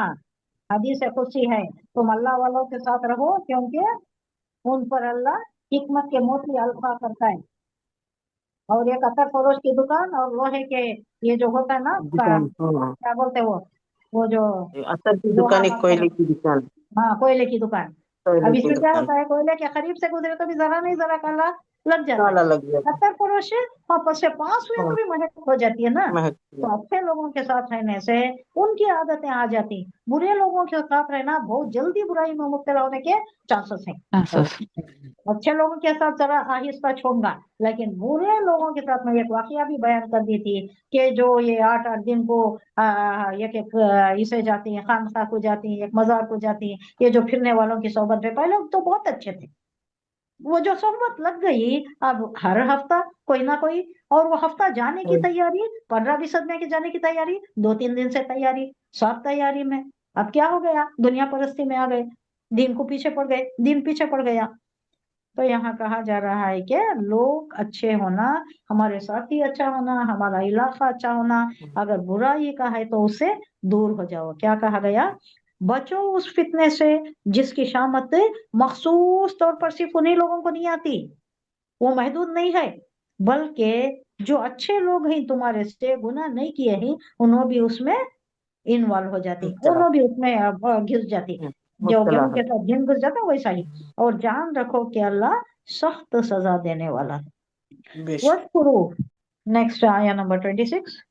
हदीस खुशी है, तुम अल्लाह वालों के साथ रहो, क्योंकि उन पर अल्लाह हिकमत के मोती अल्फा करता है। और एक अतर फरोश की दुकान और लोहे के ये जो होता है ना, दुकान, हाँ, क्या बोलते हैं वो जो अतर की लोहा दुकान, एक मारते हैं, कोयले की दुकान, हाँ कोयले की दुकान। अब कोयले की इसमें क्या दुकान, होता है, कोयले के करीब से गुजरे तो भी जरा नहीं जरा काला लग जाता है। ताला लग गया, अतर फरोश है, वापस से पास हुए तो हाँ, भी महक हो जाती है ना। महक तो अच्छे लोगों के साथ रहने से उनकी आदतें आ जाती, बुरे लोगों के साथ रहना बहुत जल्दी बुराई में मुब्तला होने के चांसेस हैं। अच्छे लोगों के साथ जरा आहिस्ता छोड़ना, लेकिन बुरे लोगों के साथ मैं एक वाकया भी बयान कर दी थी कि जो ये 8-8 दिन को एक एक इसे जाती है, खानका को जाती है, एक मजार को जाती है, ये जो फिरने वालों की सोहबत में, पहले तो बहुत अच्छे थे, वो जो सोहबत लग गई, अब हर हफ्ता कोई ना कोई, और वो हफ्ता जाने की तैयारी, 15-20 में के जाने की तैयारी, 2-3 दिन से तैयारी, सब तैयारी में। अब क्या हो गया, दुनिया परस्ती में आ गए, दिन को पीछे पड़ गए, दिन पीछे पड़ गया। तो यहाँ कहा जा रहा है कि लोग अच्छे होना, हमारे साथी अच्छा होना, हमारा इलाका अच्छा होना, अगर बुराई का है तो उससे दूर हो जाओ। क्या कहा गया, बचो उस फितने से जिसकी शामत मखसूस तौर पर सिर्फ उन्हीं लोगों को नहीं आती, वो महदूद नहीं है, बल्कि जो अच्छे लोग हैं तुम्हारे से गुनाह नहीं किए हैं, उन्होंने भी उसमें इन्वॉल्व हो जाती, उन्होंने भी उसमें घिस जाती, जो मुब्तला गेहूं है। के साथ जिन घुस जाता वैसा ही। और जान रखो कि अल्लाह सख्त सजा देने वाला है। बेशक वस्कुरू, नेक्स्ट आया नंबर 26।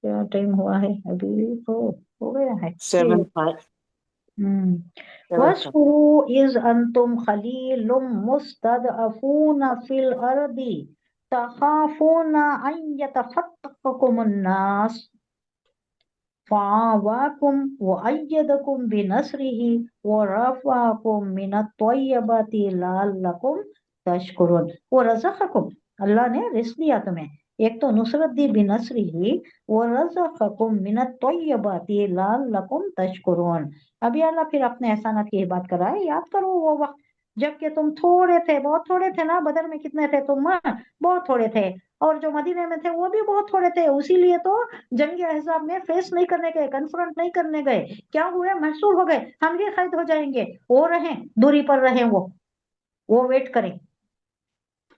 क्या टाइम हुआ है अभी, तो हो गया है। 7:5 वस्कुरू इज अंतुम खलीलुम मुस्तदअफून फिल अर्दी तखाफून अन यतफत्तकुमुन नास फ़अवाकुम वअय्यदकुम बिनस्रिही वरफ़अकुम मिनत्तय्यबाति लअल्लकुम तशकुरून। वरज़क़कुम, अल्लाह ने रिस्क दिया तुम्हें, एक तो नुसरत दी बिनस्रिही, वरज़क़कुम मिनत्तय्यबाति लअल्लकुम तशकुरून। अभी अल्लाह फिर अपने एहसानात की बात कर रहा है। याद करो वो वक्त जबकि तुम थोड़े थे, बहुत थोड़े थे ना, बदर में कितने थे तुम, बहुत थोड़े थे, और जो मदीने में थे वो भी बहुत थोड़े थे, उसीलिए तो जंग अहज़ाब में फेस नहीं करने गए, कन्फ्रंट नहीं करने गए, क्या हुए, महसूर हो गए, हम भी कैद हो जाएंगे, वो रहे दूरी पर रहे, वो वेट करें।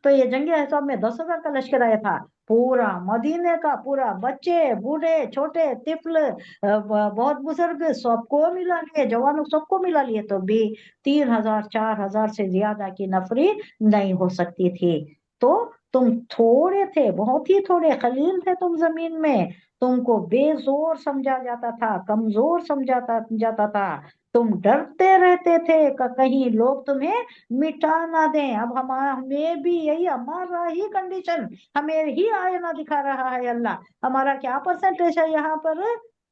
तो ये जंग अहज़ाब में 10,000 का लश्कर आया था, पूरा मदीने का पूरा, बच्चे बूढ़े छोटे तिफल बहुत बुजुर्ग सबको मिला लिए, जवानों सबको मिला लिए, तो भी 3,000-4,000 से ज्यादा की नफरी नहीं हो सकती थी। तो तुम थोड़े थे, बहुत ही थोड़े, खलील थे तुम जमीन में, तुमको बेजोर समझा जाता था, कमजोर समझाता जाता था, तुम डरते रहते थे कहीं लोग तुम्हें मिटा ना दें। अब हमें भी यही हमारा ही कंडीशन, हमें ही आईना दिखा रहा है अल्लाह। हमारा क्या परसेंटेज है यहाँ पर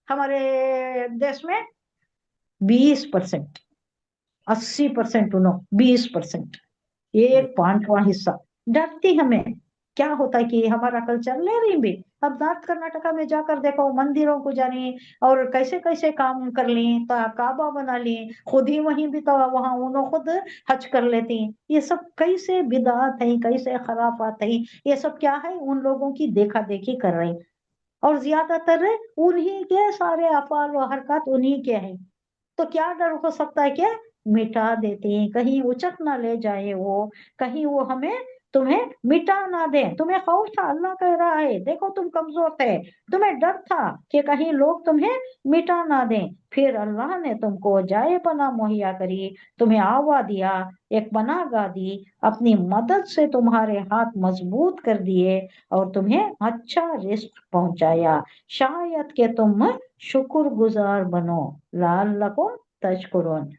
हमारे देश में, 20%, 80% उनो 20%, एक 5वां हिस्सा डरती हमें। क्या होता है कि हमारा कल्चर ले रही भी, अब नॉर्थ कर्नाटका में जाकर देखो, मंदिरों को जानी और कैसे कैसे काम कर ली, तो काबा बना ली, खुद ही वहीं भी तो वहां उन्होंने खुद हज कर लेती। ये सब कैसे बिदात है, कैसे खराफात है, ये सब क्या है, उन लोगों की देखा देखी कर रही, और ज्यादातर उन्हीं के सारे अफाल और हरकत उन्हीं के हैं। तो क्या डर हो सकता है, क्या मिटा देते हैं, कहीं उचक ना ले जाए वो, कहीं वो हमें तुम्हें मिटा ना दे। तुम्हें खौफ था, अल्लाह कह रहा है देखो तुम कमजोर थे, तुम्हें डर था कि कहीं लोग तुम्हें मिटा ना दें, फिर अल्लाह ने तुमको जाए पना मुहैया करी, तुम्हें आवा दिया, एक पनाहगाह दी, अपनी मदद से तुम्हारे हाथ मजबूत कर दिए, और तुम्हें अच्छा रिस्क पहुंचाया, शायद के तुम शुक्रगुजार बनो, लअल्लकुम तशकुरून।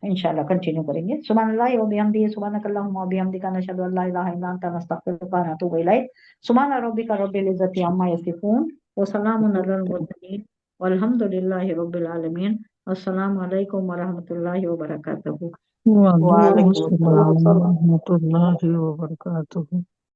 इंशाल्लाह कंटिन्यू करेंगे। सुब्हानल्लाहि व बिहम्दिही, सुब्हानकल्लाहुम्मा व बिहम्दिका, नशहदु अल्ला इलाहा इल्ला अंता, नस्तगफिरुका व नतूबु इलैक। सुब्हान रब्बिका रब्बिल इज्जति अम्मा यसिफून व सलामुन अलल मुरसलीन वल्हम्दुलिल्लाहि रब्बिल आलमीन। अस्सलामु अलैकुम व रहमतुल्लाहि व बरकातुहू। वालेकुम वालेकुम अस्सलाम अस्सलाम। व रहमतुल्लाहि व बरकातुहू।